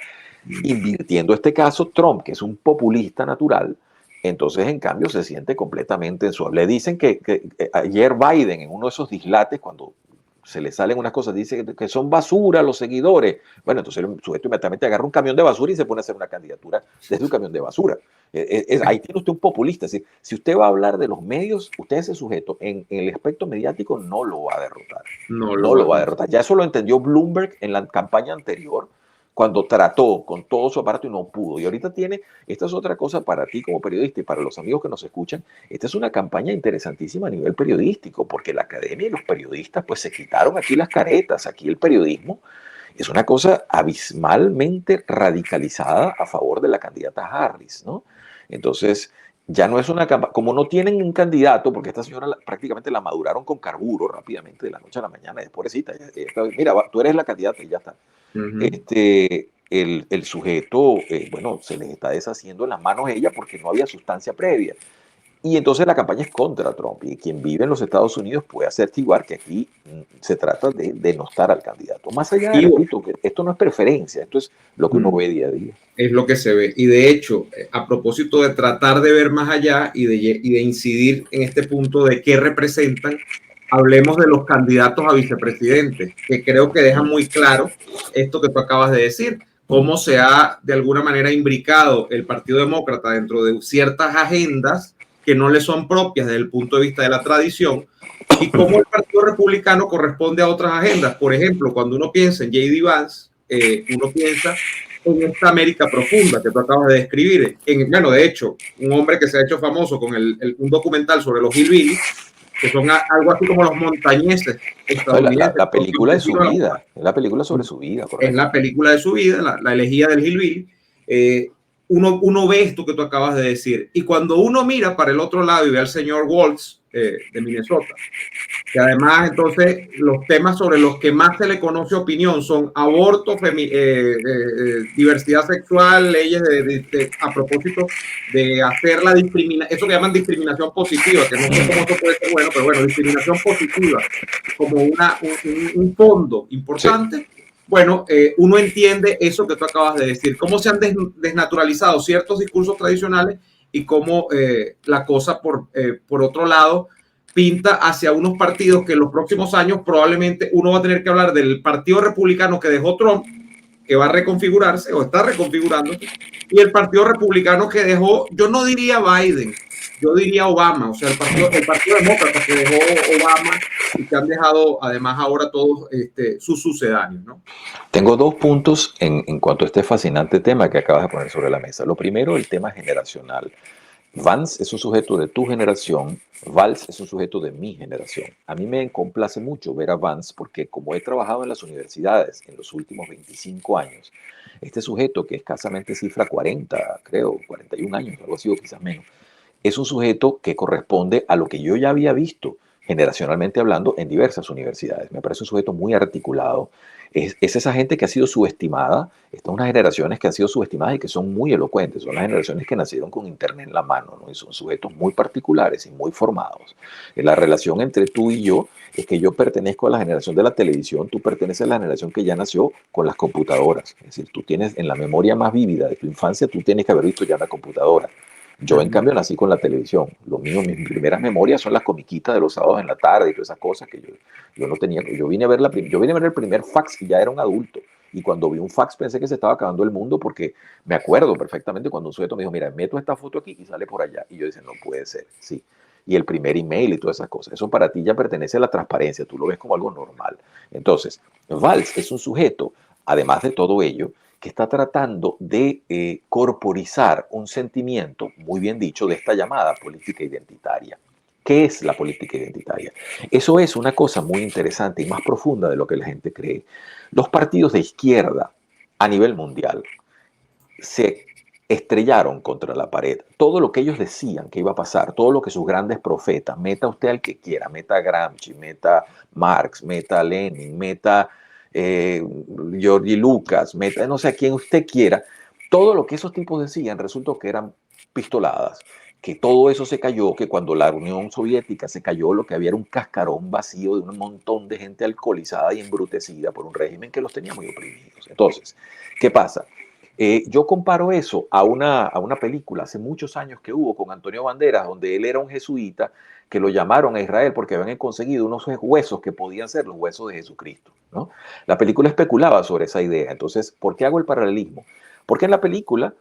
Invirtiendo este caso, Trump, que es un populista natural, entonces en cambio se siente completamente en su... Le dicen que ayer Biden en uno de esos dislates, cuando se le salen unas cosas, dice que son basura los seguidores. Bueno, entonces el sujeto inmediatamente agarra un camión de basura y se pone a hacer una candidatura desde un camión de basura. Ahí tiene usted un populista. Es decir, si usted va a hablar de los medios, usted ese sujeto en el aspecto mediático no lo va a derrotar. No lo va a derrotar. Ya eso lo entendió Bloomberg en la campaña anterior, cuando trató con todo su aparato y no pudo. Y ahorita tiene, esta es otra cosa para ti como periodista y para los amigos que nos escuchan, esta es una campaña interesantísima a nivel periodístico, porque la academia y los periodistas pues se quitaron aquí las caretas, aquí el periodismo es una cosa abismalmente radicalizada a favor de la candidata Harris, ¿no? Entonces, ya no es una campaña, como no tienen un candidato, porque esta señora prácticamente la maduraron con carburo rápidamente de la noche a la mañana, es pobrecita, mira, tú eres la candidata y ya está. El sujeto, bueno, se les está deshaciendo en las manos ella porque no había sustancia previa. Y entonces la campaña es contra Trump. Y quien vive en los Estados Unidos puede atestiguar que aquí se trata de denostar al candidato. Más allá de, repito, que esto no es preferencia, esto es lo que uno ve día a día.
Es lo que se ve. Y de hecho, a propósito de tratar de ver más allá y de incidir en este punto de qué representan, hablemos de los candidatos a vicepresidente, que creo que dejan muy claro esto que tú acabas de decir, cómo se ha de alguna manera imbricado el Partido Demócrata dentro de ciertas agendas que no le son propias desde el punto de vista de la tradición, y cómo el Partido Republicano corresponde a otras agendas. Por ejemplo, cuando uno piensa en J.D. Vance, uno piensa en esta América profunda que tú acabas de describir. Bueno, de hecho, un hombre que se ha hecho famoso con un documental sobre los hillbillies, que son algo así como los montañeses estadounidenses.
La película de su vida, es la película sobre su vida.
Correcto. Es la película de su vida, la elegía del hillbilly. Uno ve esto que tú acabas de decir. Y cuando uno mira para el otro lado y ve al señor Waltz de Minnesota, que además entonces los temas sobre los que más se le conoce opinión son aborto, diversidad sexual, leyes a propósito de hacer la discriminación, eso que llaman discriminación positiva, que no sé cómo esto puede ser bueno, pero bueno, discriminación positiva como un fondo importante. Sí. Bueno, uno entiende eso que tú acabas de decir, cómo se han desnaturalizado ciertos discursos tradicionales y cómo la cosa, por otro lado, pinta hacia unos partidos que en los próximos años probablemente uno va a tener que hablar del Partido Republicano que dejó Trump, que va a reconfigurarse o está reconfigurándose, y el Partido Republicano que dejó, yo no diría Biden, yo diría Obama, o sea, el partido Demócrata que dejó Obama y que han dejado además ahora todos sus sucedáneos, ¿no?
Tengo dos puntos en cuanto a este fascinante tema que acabas de poner sobre la mesa. Lo primero, el tema generacional. Vance es un sujeto de tu generación, Valls es un sujeto de mi generación. A mí me complace mucho ver a Vance porque como he trabajado en las universidades en los últimos 25 años, este sujeto que escasamente cifra 40, creo, 41 años, algo así o quizás menos, es un sujeto que corresponde a lo que yo ya había visto generacionalmente hablando en diversas universidades. Me parece un sujeto muy articulado. Es esa gente que ha sido subestimada. Estas unas generaciones que han sido subestimadas y que son muy elocuentes. Son las generaciones que nacieron con internet en la mano, ¿no? Y son sujetos muy particulares y muy formados. La relación entre tú y yo es que yo pertenezco a la generación de la televisión, tú perteneces a la generación que ya nació con las computadoras. Es decir, tú tienes en la memoria más vívida de tu infancia, tú tienes que haber visto ya una computadora. Yo, en cambio, nací con la televisión. Lo mío, mis primeras memorias son las comiquitas de los sábados en la tarde y todas esas cosas que yo no tenía. Yo vine a ver el primer fax y ya era un adulto. Y cuando vi un fax pensé que se estaba acabando el mundo porque me acuerdo perfectamente cuando un sujeto me dijo, mira, meto esta foto aquí y sale por allá. Y yo decía, no puede ser, sí. Y el primer email y todas esas cosas. Eso para ti ya pertenece a la transparencia. Tú lo ves como algo normal. Entonces, Valls es un sujeto, además de todo ello, que está tratando de corporizar un sentimiento, muy bien dicho, de esta llamada política identitaria. ¿Qué es la política identitaria? Eso es una cosa muy interesante y más profunda de lo que la gente cree. Los partidos de izquierda a nivel mundial se estrellaron contra la pared. Todo lo que ellos decían que iba a pasar, todo lo que sus grandes profetas, meta usted al que quiera, meta a Gramsci, meta Marx, meta a Lenin, meta Georgi Lucas, meta no sé a quien usted quiera, todo lo que esos tipos decían resultó que eran pistoladas, que todo eso se cayó, que cuando la Unión Soviética se cayó, lo que había era un cascarón vacío de un montón de gente alcoholizada y embrutecida por un régimen que los tenía muy oprimidos. Entonces, ¿qué pasa? Yo comparo eso a una película hace muchos años que hubo con Antonio Banderas, donde él era un jesuita que lo llamaron a Israel porque habían conseguido unos huesos que podían ser los huesos de Jesucristo, ¿no? La película especulaba sobre esa idea. Entonces, ¿por qué hago el paralelismo? Porque en la película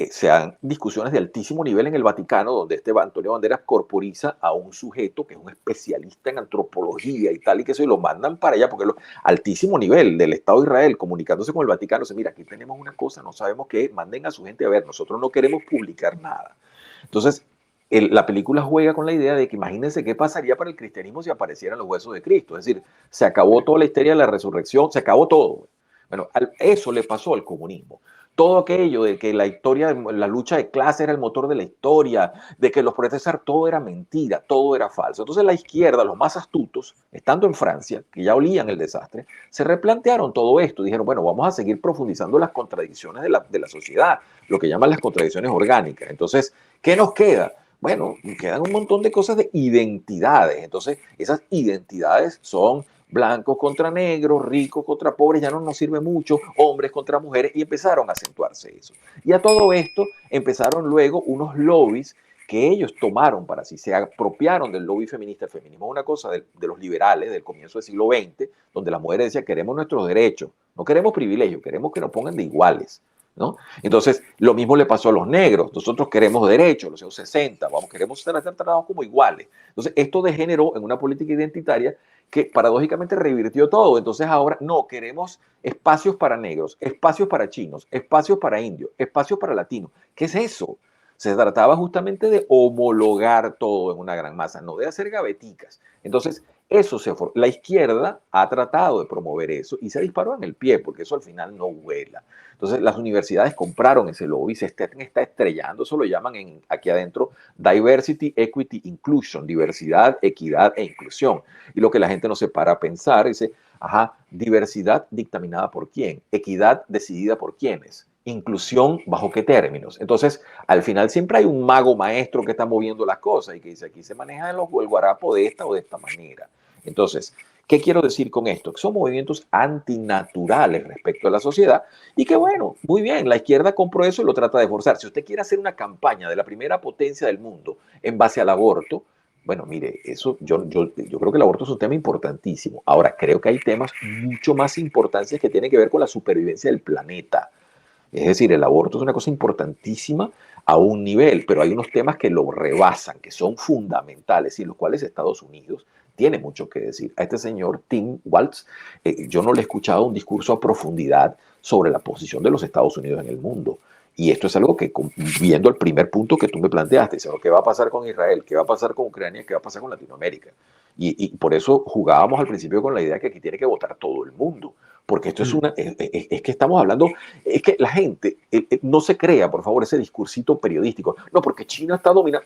se dan discusiones de altísimo nivel en el Vaticano, donde Antonio Banderas corporiza a un sujeto que es un especialista en antropología y tal, y que eso, y lo mandan para allá, porque altísimo nivel del Estado de Israel, comunicándose con el Vaticano, dice, mira, aquí tenemos una cosa, no sabemos qué, manden a su gente a ver, nosotros no queremos publicar nada. Entonces, la película juega con la idea de que imagínense qué pasaría para el cristianismo si aparecieran los huesos de Cristo, es decir, se acabó toda la histeria de la resurrección, se acabó todo. Bueno, eso le pasó al comunismo. Todo aquello de que la historia, la lucha de clase era el motor de la historia, de que los protestantes, todo era mentira, todo era falso. Entonces la izquierda, los más astutos, estando en Francia, que ya olían el desastre, se replantearon todo esto. Dijeron, bueno, vamos a seguir profundizando las contradicciones de la sociedad, lo que llaman las contradicciones orgánicas. Entonces, ¿qué nos queda? Bueno, quedan un montón de cosas de identidades. Entonces, esas identidades son blancos contra negros, ricos contra pobres, ya no nos sirve mucho, hombres contra mujeres, y empezaron a acentuarse eso. Y a todo esto empezaron luego unos lobbies que ellos tomaron para sí, se apropiaron del lobby feminista. El feminismo es una cosa de los liberales del comienzo del siglo XX, donde las mujeres decían, queremos nuestros derechos, no queremos privilegios, queremos que nos pongan de iguales, ¿no? Entonces, lo mismo le pasó a los negros. Nosotros queremos derechos, los años 60, queremos ser tratados como iguales. Entonces, esto degeneró en una política identitaria que paradójicamente revirtió todo. Entonces, ahora no, queremos espacios para negros, espacios para chinos, espacios para indios, espacios para latinos. ¿Qué es eso? Se trataba justamente de homologar todo en una gran masa, no de hacer gaveticas. Entonces, la izquierda ha tratado de promover eso y se disparó en el pie, porque eso al final no vuela. Entonces, las universidades compraron ese lobby, se está estrellando, eso lo llaman aquí adentro diversity, equity, inclusion, diversidad, equidad e inclusión. Y lo que la gente no se para a pensar, dice, ajá, diversidad dictaminada por quién, equidad decidida por quiénes, inclusión bajo qué términos. Entonces, al final siempre hay un mago maestro que está moviendo las cosas y que dice, aquí se maneja el guarapo de esta o de esta manera. Entonces, ¿qué quiero decir con esto? Que son movimientos antinaturales respecto a la sociedad y que, bueno, muy bien, la izquierda compró eso y lo trata de forzar. Si usted quiere hacer una campaña de la primera potencia del mundo en base al aborto, bueno, mire, eso yo creo que el aborto es un tema importantísimo. Ahora, creo que hay temas mucho más importantes que tienen que ver con la supervivencia del planeta. Es decir, el aborto es una cosa importantísima a un nivel, pero hay unos temas que lo rebasan, que son fundamentales y los cuales Estados Unidos tiene mucho que decir. A este señor Tim Walz, yo no le he escuchado un discurso a profundidad sobre la posición de los Estados Unidos en el mundo. Y esto es algo que, viendo el primer punto que tú me planteaste, ¿qué va a pasar con Israel? ¿Qué va a pasar con Ucrania? ¿Qué va a pasar con Latinoamérica? Y por eso jugábamos al principio con la idea que aquí tiene que votar todo el mundo. Porque esto es que estamos hablando, es que la gente no se crea, por favor, ese discursito periodístico. No, porque China está dominando.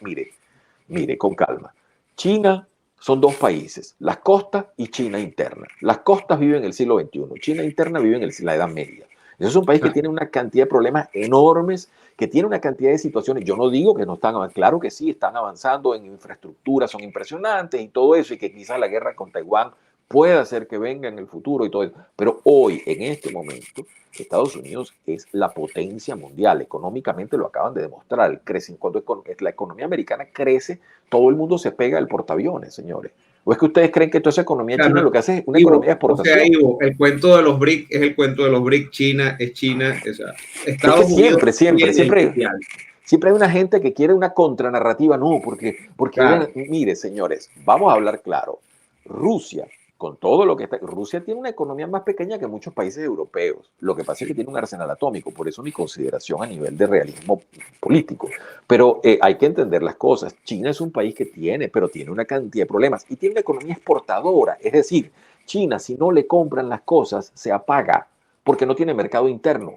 Mire, con calma. China son dos países, las costas y China interna. Las costas viven en el siglo XXI, China interna vive en la Edad Media. Ese es un país que tiene una cantidad de problemas enormes, que tiene una cantidad de situaciones. Yo no digo que no están avanzando, claro que sí, están avanzando en infraestructura, son impresionantes y todo eso, y que quizás la guerra con Taiwán puede hacer que venga en el futuro y todo eso. Pero hoy, en este momento, Estados Unidos es la potencia mundial. Económicamente lo acaban de demostrar. Cuando la economía americana crece, todo el mundo se pega al portaaviones, señores. ¿O es que ustedes creen que toda esa economía china lo que hace es una economía de exportación?
O sea, Ivo, el cuento de los BRIC es el cuento de los BRIC, China es China. O sea, Estados Unidos
siempre hay una gente que quiere una contranarrativa. No, porque
claro.
Mire, señores, vamos a hablar claro. Rusia con todo lo que está. Rusia tiene una economía más pequeña que muchos países europeos. Lo que pasa es que tiene un arsenal atómico, por eso mi consideración a nivel de realismo político. Pero hay que entender las cosas. China es un país que tiene, pero tiene una cantidad de problemas y tiene una economía exportadora. Es decir, China, si no le compran las cosas, se apaga porque no tiene mercado interno.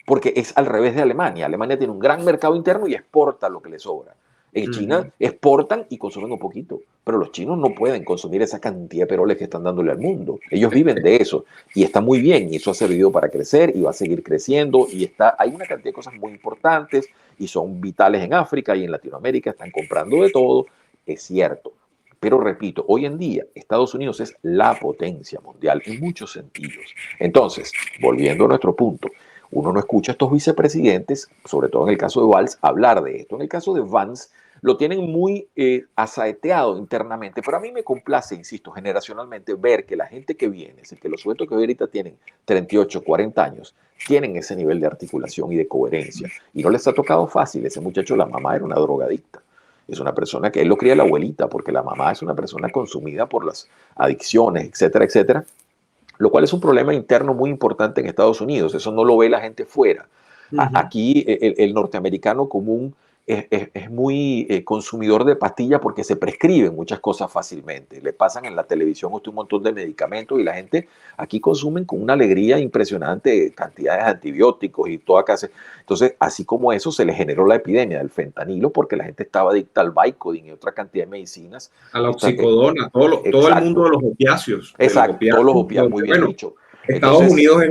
Porque es al revés de Alemania. Alemania tiene un gran mercado interno y exporta lo que le sobra. En China exportan y consumen un poquito, pero los chinos no pueden consumir esa cantidad de peroles que están dándole al mundo. Ellos viven de eso y está muy bien y eso ha servido para crecer y va a seguir creciendo y hay una cantidad de cosas muy importantes y son vitales en África y en Latinoamérica, están comprando de todo, es cierto. Pero repito, hoy en día Estados Unidos es la potencia mundial en muchos sentidos. Entonces, volviendo a nuestro punto, uno no escucha a estos vicepresidentes, sobre todo en el caso de Valls, hablar de esto. En el caso de Vance, lo tienen muy asaeteado internamente, pero a mí me complace, insisto, generacionalmente, ver que la gente que viene, es decir, que los sujetos que hoy ahorita tienen 38, 40 años, tienen ese nivel de articulación y de coherencia. Y no les ha tocado fácil. Ese muchacho, la mamá era una drogadicta. Es una persona que él lo cría la abuelita, porque la mamá es una persona consumida por las adicciones, etcétera, etcétera. Lo cual es un problema interno muy importante en Estados Unidos. Eso no lo ve la gente fuera. Aquí el norteamericano común es muy consumidor de pastillas porque se prescriben muchas cosas fácilmente. Le pasan en la televisión un montón de medicamentos y la gente aquí consumen con una alegría impresionante cantidades de antibióticos y toda clase. Entonces, así como eso, se le generó la epidemia del fentanilo porque la gente estaba adicta al Vicodin y otra cantidad de medicinas.
A la oxicodona, todo el mundo de los opiáceos.
Exacto, todos los opiáceos, muy bien dicho.
Estados Unidos es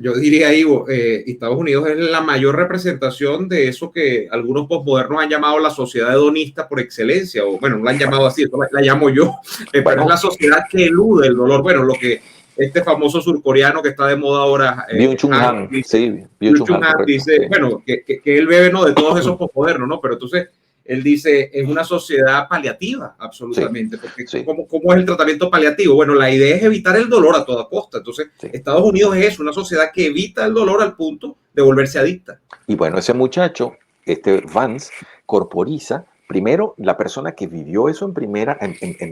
yo diría, Ivo, Estados Unidos es la mayor representación de eso que algunos posmodernos han llamado la sociedad hedonista por excelencia, o bueno, no la han llamado así, la llamo yo, pero es la sociedad que elude el dolor. Bueno, lo que este famoso surcoreano que está de moda ahora,
Byung-Chul Han,
dice, bueno, que él bebe, ¿no?, de todos esos posmodernos, ¿no? Pero entonces él dice, es una sociedad paliativa, absolutamente. Porque ¿cómo es el tratamiento paliativo? Bueno, la idea es evitar el dolor a toda costa. Entonces, Estados Unidos es una sociedad que evita el dolor al punto de volverse adicta.
Y bueno, ese muchacho, Vance, corporiza primero la persona que vivió eso en primera,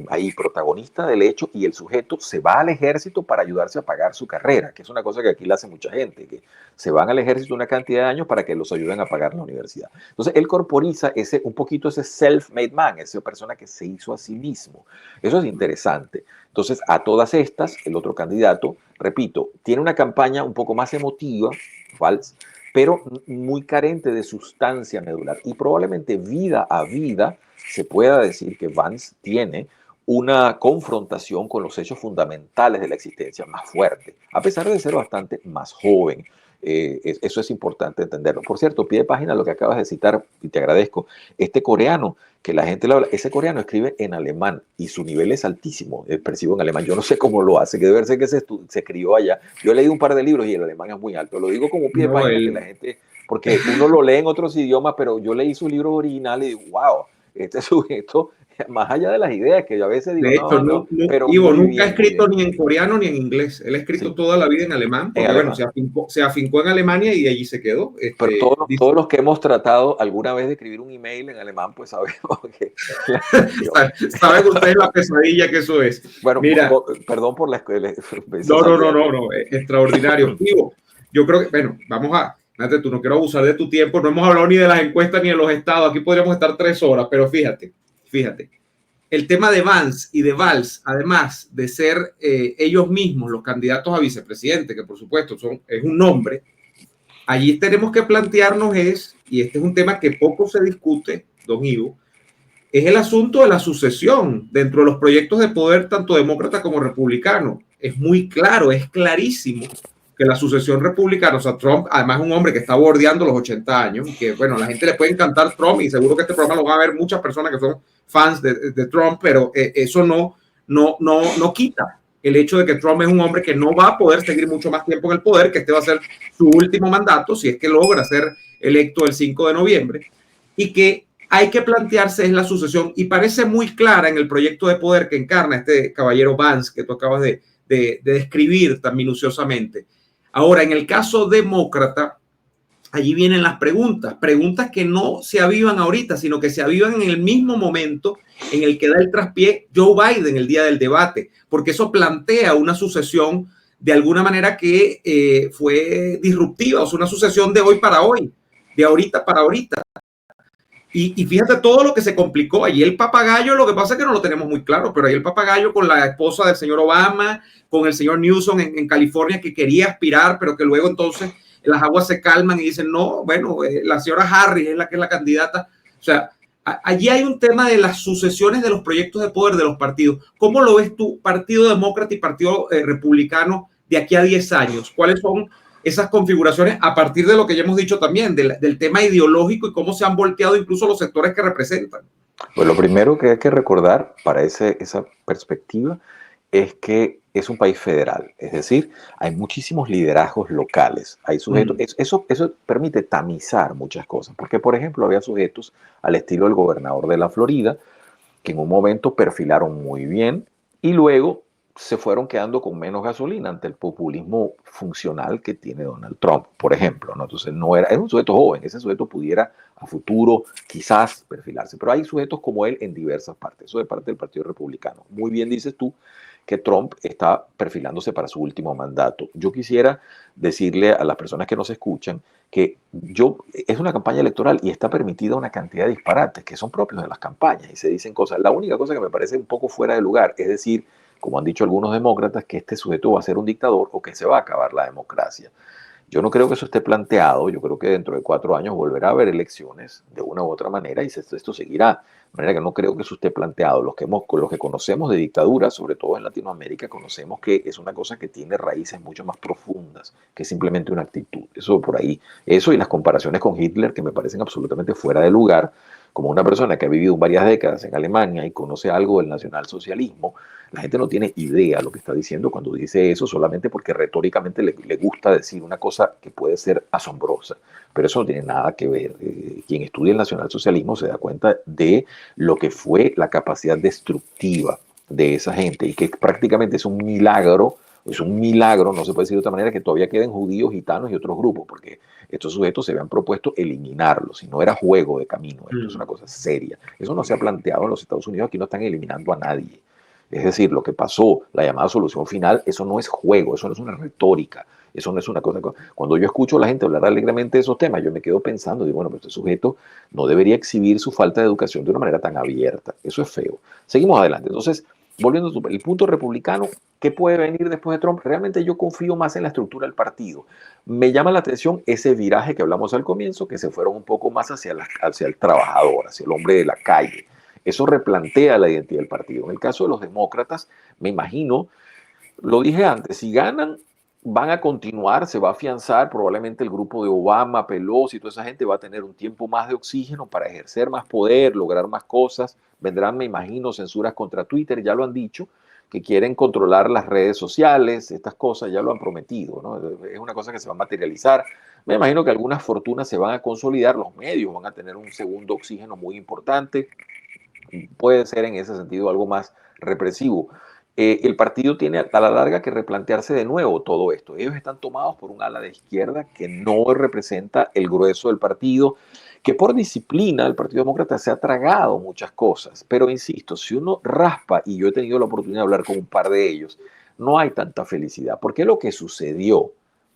ahí protagonista del hecho, y el sujeto se va al ejército para ayudarse a pagar su carrera, que es una cosa que aquí le hace mucha gente, que se van al ejército una cantidad de años para que los ayuden a pagar la universidad. Entonces, él corporiza un poquito ese self-made man, esa persona que se hizo a sí mismo. Eso es interesante. Entonces, a todas estas, el otro candidato, repito, tiene una campaña un poco más emotiva, Valls, pero muy carente de sustancia medular. Y probablemente vida a vida se pueda decir que Vance tiene una confrontación con los hechos fundamentales de la existencia más fuerte, a pesar de ser bastante más joven. Eso es importante entenderlo. Por cierto, pie de página lo que acabas de citar, y te agradezco, este coreano, que la gente lo habla, ese coreano escribe en alemán y su nivel es altísimo, expresivo en alemán. Yo no sé cómo lo hace, que debe ser que se escribió allá. Yo he leído un par de libros y el alemán es muy alto. Lo digo como pie de página, que la gente, porque uno lo lee en otros idiomas, pero yo leí sus libros originales y digo, wow, este sujeto, más allá de las ideas que yo a veces digo,
pero Ivo nunca ha escrito ni en coreano ni en inglés. Él ha escrito toda la vida en alemán, porque bueno, se afincó en Alemania y allí se quedó.
Pero todos los que hemos tratado alguna vez de escribir un email en alemán, pues sabemos que...
Saben ustedes la pesadilla que eso es.
Bueno, mira, perdón por la escuela.
No, extraordinario. Ivo, yo creo que, bueno, vamos a... Tú, no quiero abusar de tu tiempo, no hemos hablado ni de las encuestas ni de los estados, aquí podríamos estar 3 horas, pero fíjate, el tema de Vance y de Valls, además de ser ellos mismos los candidatos a vicepresidente, que por supuesto es un nombre, allí tenemos que plantearnos y este es un tema que poco se discute, don Ivo, es el asunto de la sucesión dentro de los proyectos de poder, tanto demócrata como republicano. Es muy claro, es clarísimo que la sucesión republicana, o sea, Trump, además es un hombre que está bordeando los 80 años, y que, bueno, a la gente le puede encantar Trump, y seguro que este programa lo van a ver muchas personas que son fans de Trump, pero eso no quita el hecho de que Trump es un hombre que no va a poder seguir mucho más tiempo en el poder, que este va a ser su último mandato, si es que logra ser electo el 5 de noviembre, y que hay que plantearse es la sucesión, y parece muy clara en el proyecto de poder que encarna este caballero Vance, que tú acabas de describir tan minuciosamente. Ahora, en el caso demócrata, allí vienen las preguntas que no se avivan ahorita, sino que se avivan en el mismo momento en el que da el traspié Joe Biden el día del debate, porque eso plantea una sucesión de alguna manera que fue disruptiva, o sea, una sucesión de hoy para hoy, de ahorita para ahorita. Y fíjate todo lo que se complicó. Allí el papagayo, lo que pasa es que no lo tenemos muy claro, pero ahí el papagayo con la esposa del señor Obama, con el señor Newsom en California, que quería aspirar, pero que luego entonces las aguas se calman y dicen, no, bueno, la señora Harris es la que es la candidata. O sea, allí hay un tema de las sucesiones de los proyectos de poder de los partidos. ¿Cómo lo ves tú, Partido Demócrata y Partido Republicano, de aquí a 10 años? ¿Cuáles son esas configuraciones a partir de lo que ya hemos dicho también, del tema ideológico y cómo se han volteado incluso los sectores que representan?
Pues lo primero que hay que recordar para esa perspectiva es que es un país federal, es decir, hay muchísimos liderazgos locales, hay sujetos, eso permite tamizar muchas cosas, porque por ejemplo había sujetos al estilo del gobernador de la Florida, que en un momento perfilaron muy bien y luego se fueron quedando con menos gasolina ante el populismo funcional que tiene Donald Trump, por ejemplo, ¿no? Entonces no era un sujeto joven, ese sujeto pudiera a futuro quizás perfilarse, pero hay sujetos como él en diversas partes, eso de parte del Partido Republicano. Muy bien dices tú que Trump está perfilándose para su último mandato. Yo quisiera decirle a las personas que nos escuchan que es una campaña electoral y está permitida una cantidad de disparates que son propios de las campañas y se dicen cosas. La única cosa que me parece un poco fuera de lugar es decir, como han dicho algunos demócratas, que este sujeto va a ser un dictador o que se va a acabar la democracia. Yo no creo que eso esté planteado, yo creo que dentro de 4 años volverá a haber elecciones de una u otra manera y esto seguirá. De manera que no creo que eso esté planteado. Los que conocemos de dictaduras, sobre todo en Latinoamérica, conocemos que es una cosa que tiene raíces mucho más profundas que simplemente una actitud. Eso por ahí, eso y las comparaciones con Hitler que me parecen absolutamente fuera de lugar, como una persona que ha vivido varias décadas en Alemania y conoce algo del nacionalsocialismo, la gente no tiene idea de lo que está diciendo cuando dice eso solamente porque retóricamente le gusta decir una cosa que puede ser asombrosa, pero eso no tiene nada que ver. Quien estudia el nacionalsocialismo se da cuenta de lo que fue la capacidad destructiva de esa gente y que prácticamente es un milagro, no se puede decir de otra manera, que todavía queden judíos, gitanos y otros grupos, porque estos sujetos se habían propuesto eliminarlos, y no era juego de camino, esto es una cosa seria. Eso no se ha planteado en los Estados Unidos, aquí no están eliminando a nadie. Es decir, lo que pasó, la llamada solución final, eso no es juego, eso no es una retórica, eso no es una cosa. Cuando yo escucho a la gente hablar alegremente de esos temas, yo me quedo pensando, digo, bueno, pues este sujeto no debería exhibir su falta de educación de una manera tan abierta. Eso es feo. Seguimos adelante. Entonces, volviendo al punto republicano, ¿qué puede venir después de Trump? Realmente yo confío más en la estructura del partido. Me llama la atención ese viraje que hablamos al comienzo, que se fueron un poco más hacia el trabajador, hacia el hombre de la calle. Eso replantea la identidad del partido. En el caso de los demócratas, me imagino, lo dije antes, si ganan, van a continuar, se va a afianzar, probablemente el grupo de Obama, Pelosi y toda esa gente va a tener un tiempo más de oxígeno para ejercer más poder, lograr más cosas. Vendrán, me imagino, censuras contra Twitter, ya lo han dicho, que quieren controlar las redes sociales, estas cosas ya lo han prometido, ¿no? Es una cosa que se va a materializar. Me imagino que algunas fortunas se van a consolidar, los medios van a tener un segundo oxígeno muy importante. Puede ser en ese sentido algo más represivo. El partido tiene a la larga que replantearse de nuevo todo esto. Ellos están tomados por un ala de izquierda que no representa el grueso del partido, que por disciplina el Partido Demócrata se ha tragado muchas cosas. Pero insisto, si uno raspa, y yo he tenido la oportunidad de hablar con un par de ellos, no hay tanta felicidad, porque lo que sucedió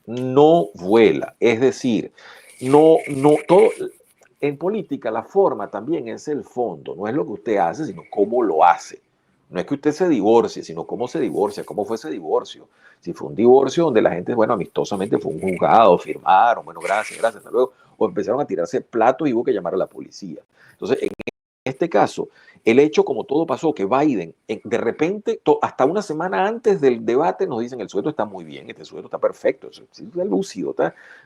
no vuela. Es decir, todo, en política la forma también es el fondo, no es lo que usted hace, sino cómo lo hace. No es que usted se divorcie, sino cómo se divorcia, cómo fue ese divorcio. Si fue un divorcio donde la gente, bueno, amistosamente fue un juzgado, firmaron, bueno, gracias, hasta luego, o empezaron a tirarse platos y hubo que llamar a la policía. Entonces, en este caso, el hecho como todo pasó, que Biden, de repente, hasta una semana antes del debate, nos dicen, el sujeto está muy bien, este sujeto está perfecto, está lúcido,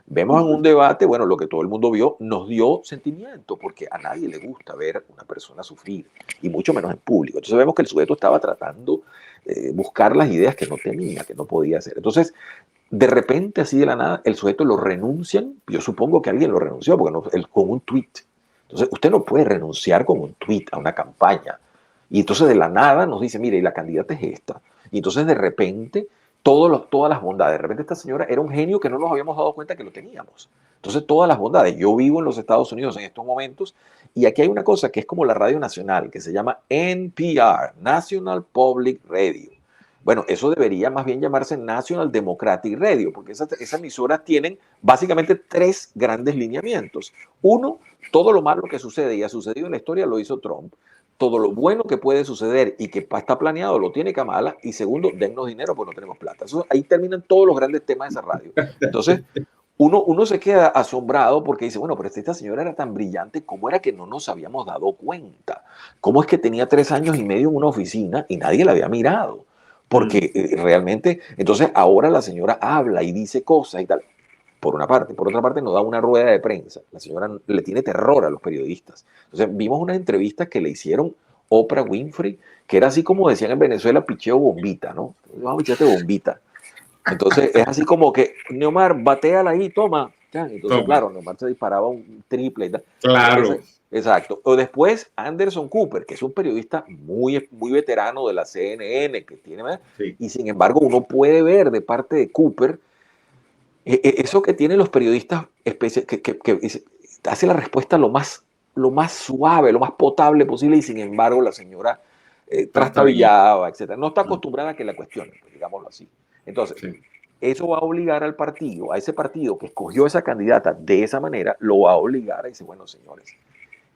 vemos en un debate, bueno, lo que todo el mundo vio, nos dio sentimiento, porque a nadie le gusta ver a una persona sufrir, y mucho menos en público. Entonces vemos que el sujeto estaba tratando de buscar las ideas que no tenía, que no podía hacer. Entonces, de repente, así de la nada, el sujeto lo renuncian, yo supongo que alguien lo renunció, porque no, con un tweet. Entonces, usted no puede renunciar con un tweet a una campaña. Y entonces de la nada nos dice, mire, y la candidata es esta. Y entonces de repente todas las bondades. De repente esta señora era un genio que no nos habíamos dado cuenta que lo teníamos. Entonces, todas las bondades. Yo vivo en los Estados Unidos en estos momentos y aquí hay una cosa que es como la radio nacional, que se llama NPR, National Public Radio. Bueno, eso debería más bien llamarse National Democratic Radio, porque esas emisoras tienen básicamente 3 grandes lineamientos. Uno, todo lo malo que sucede y ha sucedido en la historia lo hizo Trump. Todo lo bueno que puede suceder y que está planeado lo tiene Kamala. Y segundo, dennos dinero porque no tenemos plata. Eso, ahí terminan todos los grandes temas de esa radio. Entonces, uno se queda asombrado porque dice, bueno, pero esta señora era tan brillante, ¿cómo era que no nos habíamos dado cuenta? ¿Cómo es que tenía 3 años y medio en una oficina y nadie la había mirado? Porque realmente, entonces ahora la señora habla y dice cosas y tal. Por una parte. Por otra parte, nos da una rueda de prensa. La señora le tiene terror a los periodistas. Entonces, vimos unas entrevistas que le hicieron Oprah Winfrey, que era así como decían en Venezuela, picheo bombita, ¿no? Vamos a picharte bombita. Entonces, es así como que, Neomar, bateala ahí, toma. Entonces, claro, Neomar se disparaba un triple y tal.
Claro.
Exacto. O después, Anderson Cooper, que es un periodista muy, muy veterano de la CNN, que tiene, sí. Y sin embargo, uno puede ver de parte de Cooper eso que tienen los periodistas que hace la respuesta lo más suave, lo más potable posible, y sin embargo la señora trastabillaba, etc. No está acostumbrada a que la cuestionen, pues, digámoslo así. Entonces, sí. Eso va a obligar al partido, a ese partido que escogió esa candidata de esa manera, lo va a obligar a decir, bueno, señores,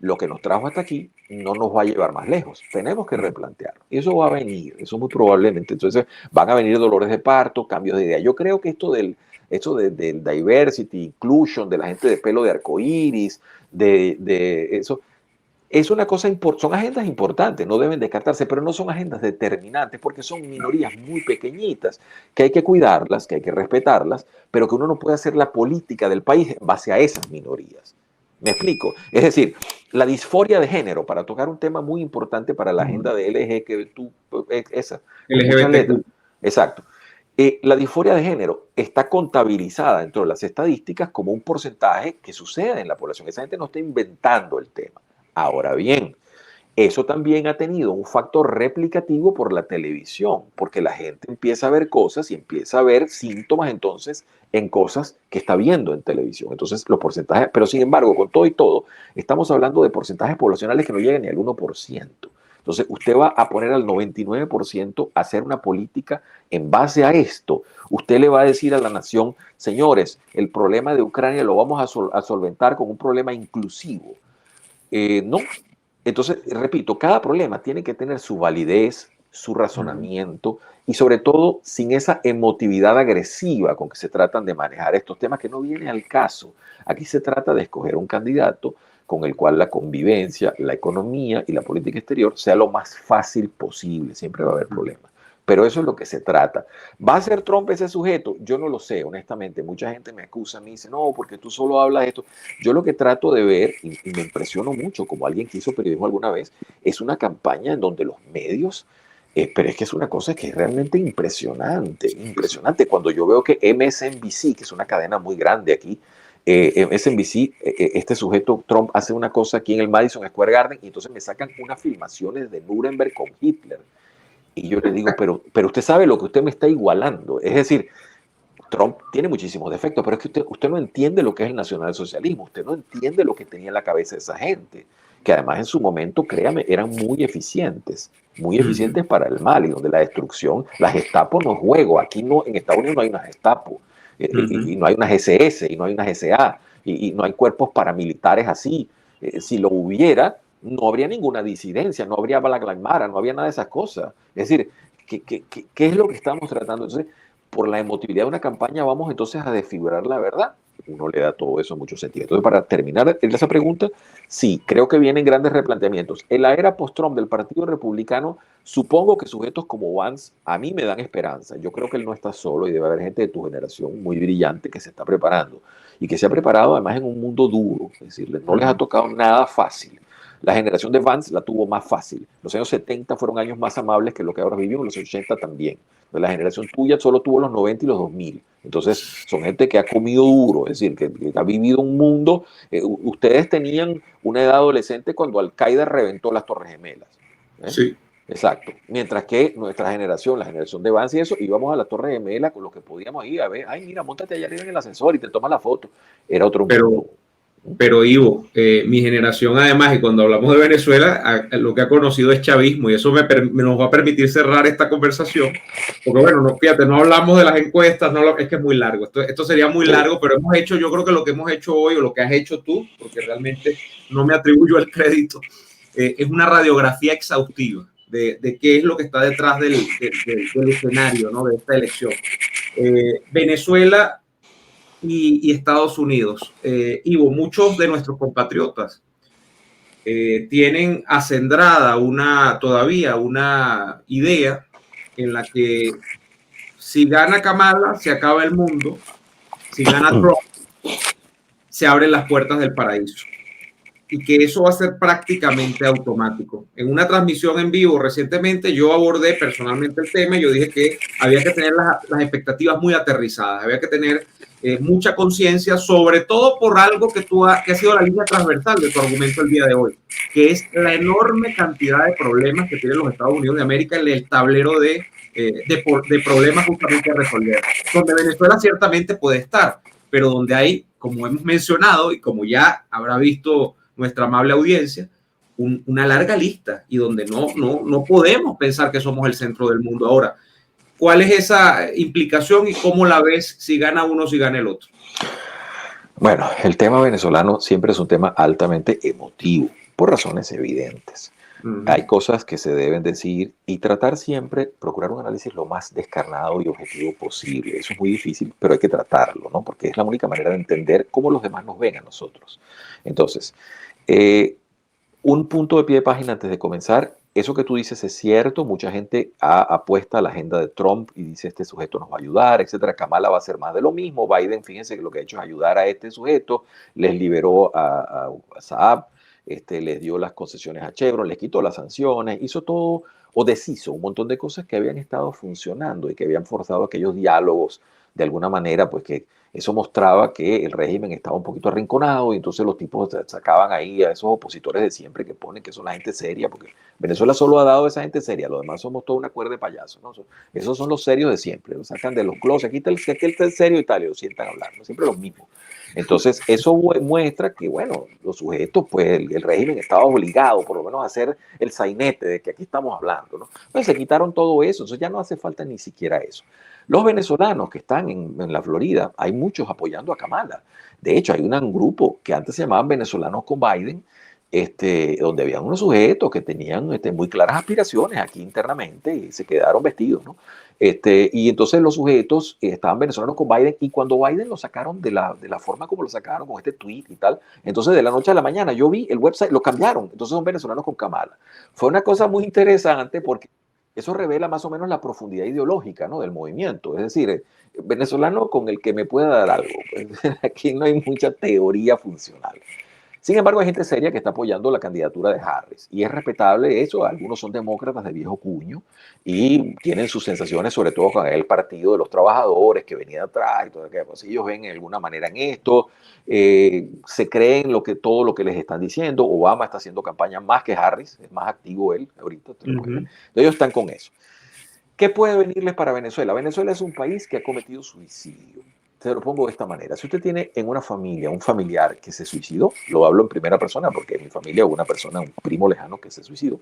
lo que nos trajo hasta aquí no nos va a llevar más lejos. Tenemos que replantearlo. Y eso va a venir, eso muy probablemente. Entonces van a venir dolores de parto, cambios de idea. Yo creo que esto del diversity, inclusion, de la gente de pelo de arcoíris, de eso, es una cosa importante. Son agendas importantes, no deben descartarse, pero no son agendas determinantes porque son minorías muy pequeñitas, que hay que cuidarlas, que hay que respetarlas, pero que uno no puede hacer la política del país en base a esas minorías. ¿Me explico? Es decir, la disforia de género, para tocar un tema muy importante para la agenda de LGBT. Exacto. La disforia de género está contabilizada dentro de las estadísticas como un porcentaje que sucede en la población. Esa gente no está inventando el tema. Ahora bien, eso también ha tenido un factor replicativo por la televisión, porque la gente empieza a ver cosas y empieza a ver síntomas entonces en cosas que está viendo en televisión. Entonces los porcentajes, pero sin embargo, con todo y todo, estamos hablando de porcentajes poblacionales que no llegan ni al 1%. Entonces usted va a poner al 99% a hacer una política en base a esto. Usted le va a decir a la nación, señores, el problema de Ucrania lo vamos a solventar con un problema inclusivo. No. Entonces, repito, cada problema tiene que tener su validez, su razonamiento y sobre todo sin esa emotividad agresiva con que se tratan de manejar estos temas que no viene al caso. Aquí se trata de escoger un candidato con el cual la convivencia, la economía y la política exterior sea lo más fácil posible. Siempre va a haber problemas. Pero eso es lo que se trata. ¿Va a ser Trump ese sujeto? Yo no lo sé, honestamente. Mucha gente me acusa, me dice, no, porque tú solo hablas de esto. Yo lo que trato de ver, y me impresiono mucho, como alguien que hizo periodismo alguna vez, es una campaña en donde los medios, pero es que es una cosa que es realmente impresionante, impresionante. Cuando yo veo que MSNBC, que es una cadena muy grande aquí, MSNBC, este sujeto Trump hace una cosa aquí en el Madison Square Garden y entonces me sacan unas filmaciones de Nuremberg con Hitler. Y yo le digo, pero usted sabe lo que usted me está igualando. Es decir, Trump tiene muchísimos defectos, pero es que usted no entiende lo que es el nacionalsocialismo, usted no entiende lo que tenía en la cabeza esa gente, que además en su momento, créame, eran muy eficientes para el mal y donde la destrucción, la Gestapo no es juego, aquí no, en Estados Unidos no hay una Gestapo, y no hay una SS, y no hay una GSA, y no hay cuerpos paramilitares así. Si lo hubiera, no habría ninguna disidencia, no habría Black Lives Matter, no había nada de esas cosas. Es decir, ¿qué es lo que estamos tratando? Entonces, por la emotividad de una campaña vamos entonces a desfigurar la verdad. Uno le da todo eso mucho sentido. Entonces, para terminar esa pregunta, sí, creo que vienen grandes replanteamientos. En la era post-Trump del Partido Republicano, supongo que sujetos como Vance a mí me dan esperanza. Yo creo que él no está solo y debe haber gente de tu generación muy brillante que se está preparando y que se ha preparado además en un mundo duro. Es decir, no les ha tocado nada fácil. La generación de Vance la tuvo más fácil. Los años 70 fueron años más amables que lo que ahora vivimos, los 80 también. La generación tuya solo tuvo los 90 y los 2000. Entonces, son gente que ha comido duro, es decir, que ha vivido un mundo. Ustedes tenían una edad adolescente cuando Al-Qaeda reventó las Torres Gemelas.
Sí.
Exacto. Mientras que nuestra generación, la generación de Vance y eso, íbamos a la Torre Gemela con lo que podíamos ir a ver, ay, mira, móntate allá arriba en el ascensor y te tomas la foto. Era otro mundo.
Pero Pero Ivo, mi generación además, y cuando hablamos de Venezuela, lo que ha conocido es chavismo y eso nos va a permitir cerrar esta conversación, porque bueno, no, fíjate, no hablamos de las encuestas, no, es que es muy largo, esto sería muy largo, pero hemos hecho, yo creo que lo que hemos hecho hoy o lo que has hecho tú, porque realmente no me atribuyo el crédito, es una radiografía exhaustiva de qué es lo que está detrás del escenario, ¿no? De esta elección. Venezuela y Estados Unidos. Ivo, muchos de nuestros compatriotas tienen acendrada todavía una idea en la que si gana Kamala se acaba el mundo, si gana Trump se abren las puertas del paraíso y que eso va a ser prácticamente automático. En una transmisión en vivo recientemente yo abordé personalmente el tema y yo dije que había que tener las expectativas muy aterrizadas, había que tener mucha conciencia, sobre todo por algo que ha sido la línea transversal de tu argumento el día de hoy, que es la enorme cantidad de problemas que tienen los Estados Unidos de América en el tablero de problemas justamente a resolver, donde Venezuela ciertamente puede estar, pero donde hay, como hemos mencionado y como ya habrá visto nuestra amable audiencia, una larga lista y donde no podemos pensar que somos el centro del mundo ahora. ¿Cuál es esa implicación y cómo la ves si gana uno, si gana el otro?
Bueno, el tema venezolano siempre es un tema altamente emotivo, por razones evidentes. Hay cosas que se deben decir y tratar siempre, procurar un análisis lo más descarnado y objetivo posible. Eso es muy difícil, pero hay que tratarlo, ¿no? Porque es la única manera de entender cómo los demás nos ven a nosotros. Entonces, un punto de pie de página antes de comenzar. Eso que tú dices es cierto. Mucha gente apuesta a la agenda de Trump y dice este sujeto nos va a ayudar, etcétera. Kamala va a hacer más de lo mismo. Biden, fíjense que lo que ha hecho es ayudar a este sujeto. Les liberó a Saab, les dio las concesiones a Chevron, les quitó las sanciones, hizo todo o deshizo un montón de cosas que habían estado funcionando y que habían forzado aquellos diálogos de alguna manera, pues que eso mostraba que el régimen estaba un poquito arrinconado y entonces los tipos sacaban ahí a esos opositores de siempre que ponen que son la gente seria, porque Venezuela solo ha dado a esa gente seria, los demás somos toda una cuerda de payasos, ¿no? Esos son los serios de siempre, los sacan de los closets, aquí está el serio y tal, y lo sientan a hablar, ¿no? Siempre los mismos. Entonces, eso muestra que, bueno, los sujetos, pues el régimen estaba obligado por lo menos a hacer el sainete de que aquí estamos hablando, ¿no? Pues se quitaron todo eso, entonces ya no hace falta ni siquiera eso. Los venezolanos que están en la Florida, hay muchos apoyando a Kamala. De hecho, hay un grupo que antes se llamaban Venezolanos con Biden, donde habían unos sujetos que tenían muy claras aspiraciones aquí internamente y se quedaron vestidos, ¿no? Y entonces los sujetos estaban venezolanos con Biden y cuando Biden lo sacaron de la forma como lo sacaron, con este tweet y tal, entonces de la noche a la mañana yo vi el website, lo cambiaron, entonces son venezolanos con Kamala. Fue una cosa muy interesante porque eso revela más o menos la profundidad ideológica, ¿no? Del movimiento. Es decir, venezolano con el que me pueda dar algo. Pues, aquí no hay mucha teoría funcional. Sin embargo, hay gente seria que está apoyando la candidatura de Harris y es respetable eso. Algunos son demócratas de viejo cuño y tienen sus sensaciones, sobre todo con el partido de los trabajadores que venía atrás y todo aquello. Pues ellos ven de alguna manera en esto, se creen todo lo que les están diciendo. Obama está haciendo campaña más que Harris, es más activo él ahorita. Entonces, ellos están con eso. ¿Qué puede venirles para Venezuela? Venezuela es un país que ha cometido suicidio. Te lo pongo de esta manera. Si usted tiene en una familia un familiar que se suicidó, lo hablo en primera persona porque en mi familia hubo una persona, un primo lejano que se suicidó.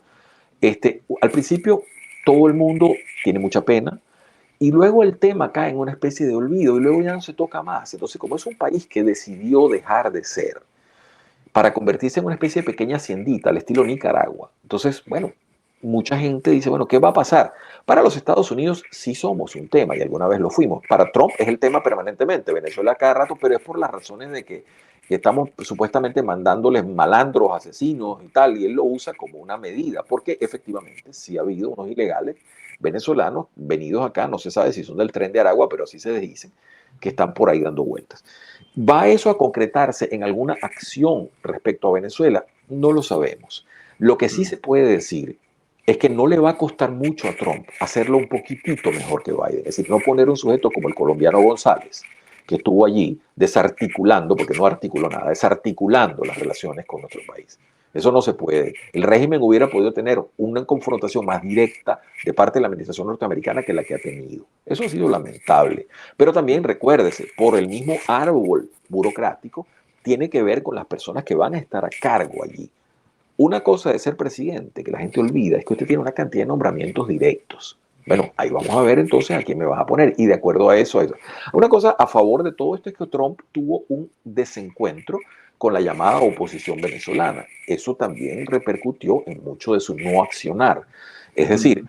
Al principio todo el mundo tiene mucha pena y luego el tema cae en una especie de olvido y luego ya no se toca más. Entonces, como es un país que decidió dejar de ser para convertirse en una especie de pequeña haciendita al estilo Nicaragua, entonces, bueno, mucha gente dice, bueno, ¿qué va a pasar? Para los Estados Unidos sí somos un tema y alguna vez lo fuimos. Para Trump es el tema permanentemente. Venezuela cada rato, pero es por las razones de que estamos supuestamente mandándoles malandros, asesinos y tal, y él lo usa como una medida, porque efectivamente sí ha habido unos ilegales venezolanos venidos acá, no se sabe si son del Tren de Aragua, pero así se dice, que están por ahí dando vueltas. ¿Va eso a concretarse en alguna acción respecto a Venezuela? No lo sabemos. Lo que sí se puede decir es que no le va a costar mucho a Trump hacerlo un poquitito mejor que Biden. Es decir, no poner un sujeto como el colombiano González, que estuvo allí desarticulando, porque no articuló nada, desarticulando las relaciones con nuestro país. Eso no se puede. El régimen hubiera podido tener una confrontación más directa de parte de la administración norteamericana que la que ha tenido. Eso ha sido lamentable. Pero también recuérdese, por el mismo árbol burocrático, tiene que ver con las personas que van a estar a cargo allí. Una cosa de ser presidente que la gente olvida es que usted tiene una cantidad de nombramientos directos. Bueno, ahí vamos a ver entonces a quién me vas a poner. Y de acuerdo a eso. Una cosa a favor de todo esto es que Trump tuvo un desencuentro con la llamada oposición venezolana. Eso también repercutió en mucho de su no accionar. Es decir,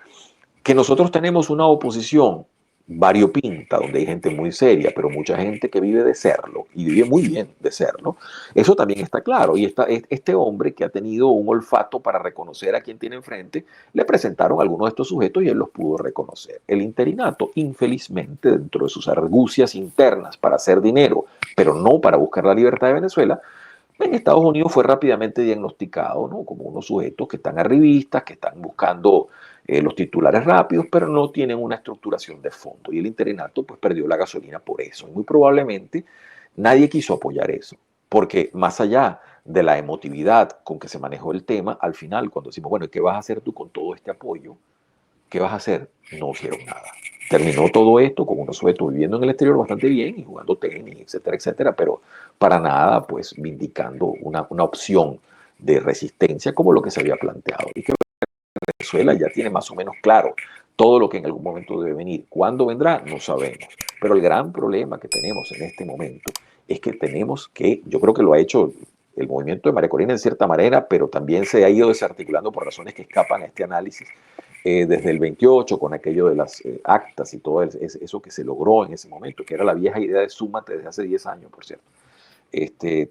que nosotros tenemos una oposición variopinta, donde hay gente muy seria, pero mucha gente que vive de serlo, y vive muy bien de serlo, eso también está claro. Y este hombre que ha tenido un olfato para reconocer a quien tiene enfrente, le presentaron algunos de estos sujetos y él los pudo reconocer. El interinato, infelizmente, dentro de sus argucias internas para hacer dinero, pero no para buscar la libertad de Venezuela, en Estados Unidos fue rápidamente diagnosticado, ¿no?, como unos sujetos que están arribistas, que están buscando los titulares rápidos, pero no tienen una estructuración de fondo. Y el interinato pues perdió la gasolina por eso. Y muy probablemente nadie quiso apoyar eso, porque más allá de la emotividad con que se manejó el tema, al final cuando decimos, bueno, ¿qué vas a hacer tú con todo este apoyo? ¿Qué vas a hacer? No hicieron nada. Terminó todo esto con unos sujetos viviendo en el exterior bastante bien y jugando tenis, etcétera, etcétera, pero para nada, pues, vindicando una opción de resistencia como lo que se había planteado. Y que Venezuela ya tiene más o menos claro todo lo que en algún momento debe venir. ¿Cuándo vendrá? No sabemos. Pero el gran problema que tenemos en este momento es que tenemos que, yo creo que lo ha hecho el movimiento de María Corina en cierta manera, pero también se ha ido desarticulando por razones que escapan a este análisis, desde el 28, con aquello de las actas y todo eso que se logró en ese momento, que era la vieja idea de súmate desde hace 10 años, por cierto.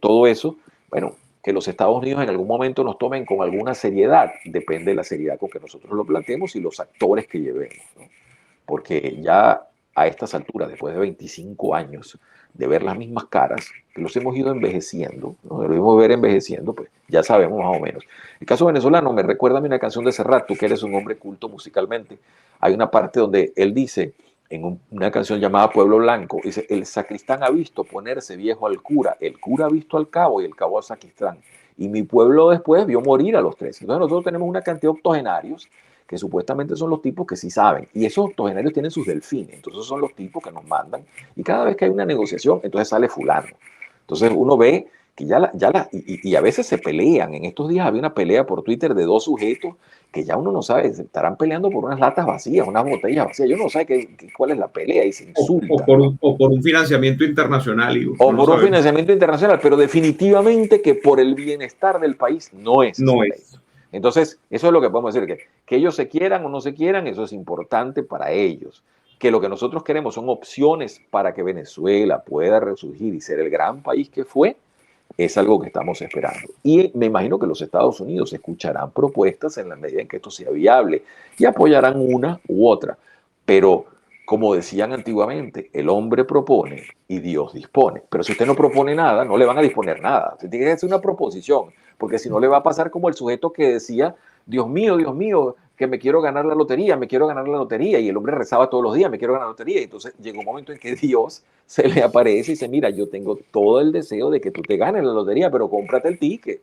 Todo eso, bueno, que los Estados Unidos en algún momento nos tomen con alguna seriedad, depende de la seriedad con que nosotros lo planteemos y los actores que llevemos, ¿no? Porque ya a estas alturas, después de 25 años de ver las mismas caras, que los hemos ido envejeciendo, ¿no?, lo hemos ver envejeciendo, pues ya sabemos más o menos. El caso venezolano me recuerda a mí una canción de Serrat, tú que eres un hombre culto musicalmente. Hay una parte donde él dice, en una canción llamada Pueblo Blanco, dice, el sacristán ha visto ponerse viejo al cura, el cura ha visto al cabo y el cabo al sacristán, y mi pueblo después vio morir a los tres. Entonces nosotros tenemos una cantidad de octogenarios que supuestamente son los tipos que sí saben, y esos octogenarios tienen sus delfines, entonces son los tipos que nos mandan, y cada vez que hay una negociación, entonces sale fulano. Entonces uno ve que y a veces se pelean. En estos días había una pelea por Twitter de dos sujetos que ya uno no sabe, se estarán peleando por unas latas vacías, unas botellas vacías, yo no sé cuál es la pelea y se insultan.
O por un financiamiento internacional.
O por un financiamiento internacional, pero definitivamente que por el bienestar del país no es ese pleito. Entonces, eso es lo que podemos decir, que ellos se quieran o no se quieran, eso es importante para ellos. Que lo que nosotros queremos son opciones para que Venezuela pueda resurgir y ser el gran país que fue, es algo que estamos esperando. Y me imagino que los Estados Unidos escucharán propuestas en la medida en que esto sea viable y apoyarán una u otra. Pero, como decían antiguamente, el hombre propone y Dios dispone. Pero si usted no propone nada, no le van a disponer nada. Usted tiene que hacer una proposición, porque si no le va a pasar como el sujeto que decía, Dios mío, que me quiero ganar la lotería, y el hombre rezaba todos los días, me quiero ganar la lotería, y entonces llegó un momento en que Dios se le aparece y dice, mira, yo tengo todo el deseo de que tú te ganes la lotería, pero cómprate el ticket.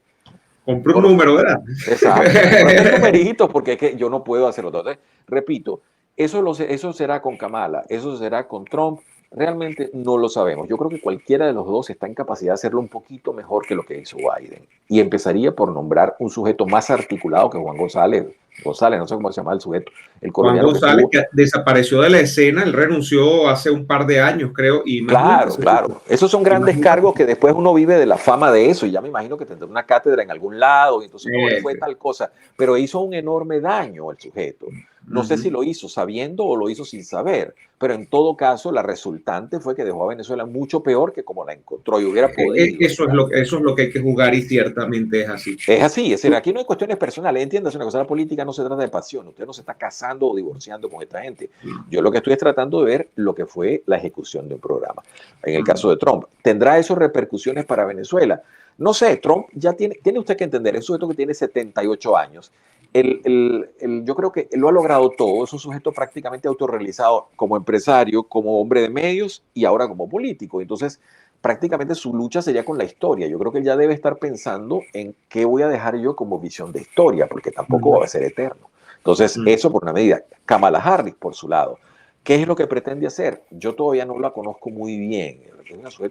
Compré un número, ¿verdad?
Exacto, comprate el numerito, porque es que yo no puedo hacerlo. Entonces, repito, eso será con Kamala, eso será con Trump, realmente no lo sabemos. Yo creo que cualquiera de los dos está en capacidad de hacerlo un poquito mejor que lo que hizo Biden. Y empezaría por nombrar un sujeto más articulado que Juan González, no sé cómo se llama el sujeto.
Juan González, que desapareció de la escena, él renunció hace un par de años, creo. Y
claro. Esos son grandes cargos que después uno vive de la fama de eso. Y ya me imagino que tendrá una cátedra en algún lado. Y entonces no, fue tal cosa. Pero hizo un enorme daño al sujeto. No sé si lo hizo sabiendo o lo hizo sin saber, pero en todo caso la resultante fue que dejó a Venezuela mucho peor que como la encontró y hubiera podido.
Eso es lo que hay que jugar y ciertamente es así.
Es así, es decir, aquí no hay cuestiones personales, entiendas una cosa, la política no se trata de pasión, usted no se está casando o divorciando con esta gente. Yo lo que estoy es tratando de ver lo que fue la ejecución de un programa. En el caso de Trump, ¿tendrá eso repercusiones para Venezuela? No sé, Trump ya tiene usted que entender, es un sujeto que tiene 78 años. Yo creo que lo ha logrado todo, es un sujeto prácticamente autorrealizado como empresario, como hombre de medios y ahora como político. Entonces, prácticamente su lucha sería con la historia. Yo creo que él ya debe estar pensando en qué voy a dejar yo como visión de historia, porque tampoco va a ser eterno. Entonces, eso por una medida. Kamala Harris, por su lado, ¿qué es lo que pretende hacer? Yo todavía no la conozco muy bien.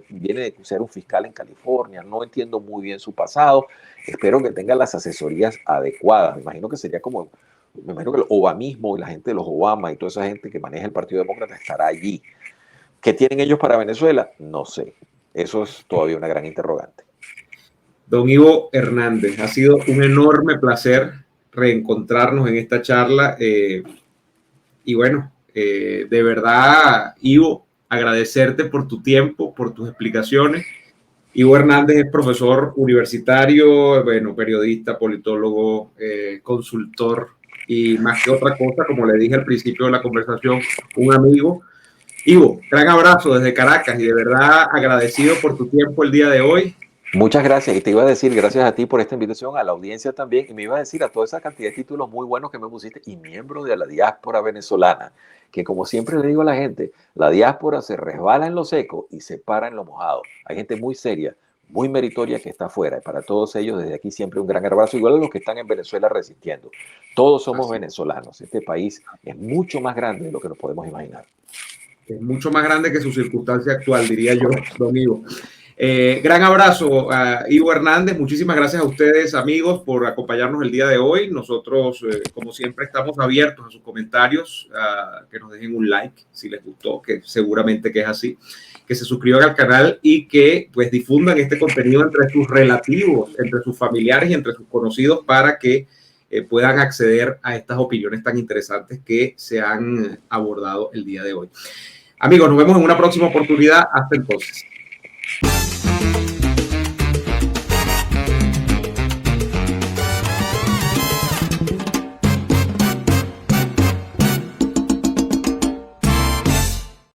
Viene de ser un fiscal en California, no entiendo muy bien su pasado. Espero que tenga las asesorías adecuadas. Me imagino que sería como, me imagino que el obamismo y la gente de los Obama y toda esa gente que maneja el Partido Demócrata estará allí. ¿Qué tienen ellos para Venezuela? No sé. Eso es todavía una gran interrogante.
Don Ivo Hernández, ha sido un enorme placer reencontrarnos en esta charla. Y bueno, de verdad, Ivo, agradecerte por tu tiempo, por tus explicaciones. Ivo Hernández es profesor universitario, bueno, periodista, politólogo, consultor y más que otra cosa, como le dije al principio de la conversación, un amigo. Ivo, gran abrazo desde Caracas y de verdad agradecido por tu tiempo el día de hoy.
Muchas gracias. Y te iba a decir, gracias a ti por esta invitación, a la audiencia también. Y me iba a decir a toda esa cantidad de títulos muy buenos que me pusiste y miembro de la diáspora venezolana, que como siempre le digo a la gente, la diáspora se resbala en lo seco y se para en lo mojado. Hay gente muy seria, muy meritoria que está afuera. Y para todos ellos, desde aquí siempre un gran abrazo, igual a los que están en Venezuela resistiendo. Todos somos venezolanos. Este país es mucho más grande de lo que nos podemos imaginar.
Es mucho más grande que su circunstancia actual, diría yo, don Ivo. Gran abrazo a Ivo Hernández. Muchísimas gracias a ustedes, amigos, por acompañarnos el día de hoy. Nosotros, como siempre, estamos abiertos a sus comentarios, que nos dejen un like si les gustó, que seguramente que es así, que se suscriban al canal y que pues difundan este contenido entre sus relativos, entre sus familiares y entre sus conocidos para que puedan acceder a estas opiniones tan interesantes que se han abordado el día de hoy. Amigos, nos vemos en una próxima oportunidad. Hasta entonces.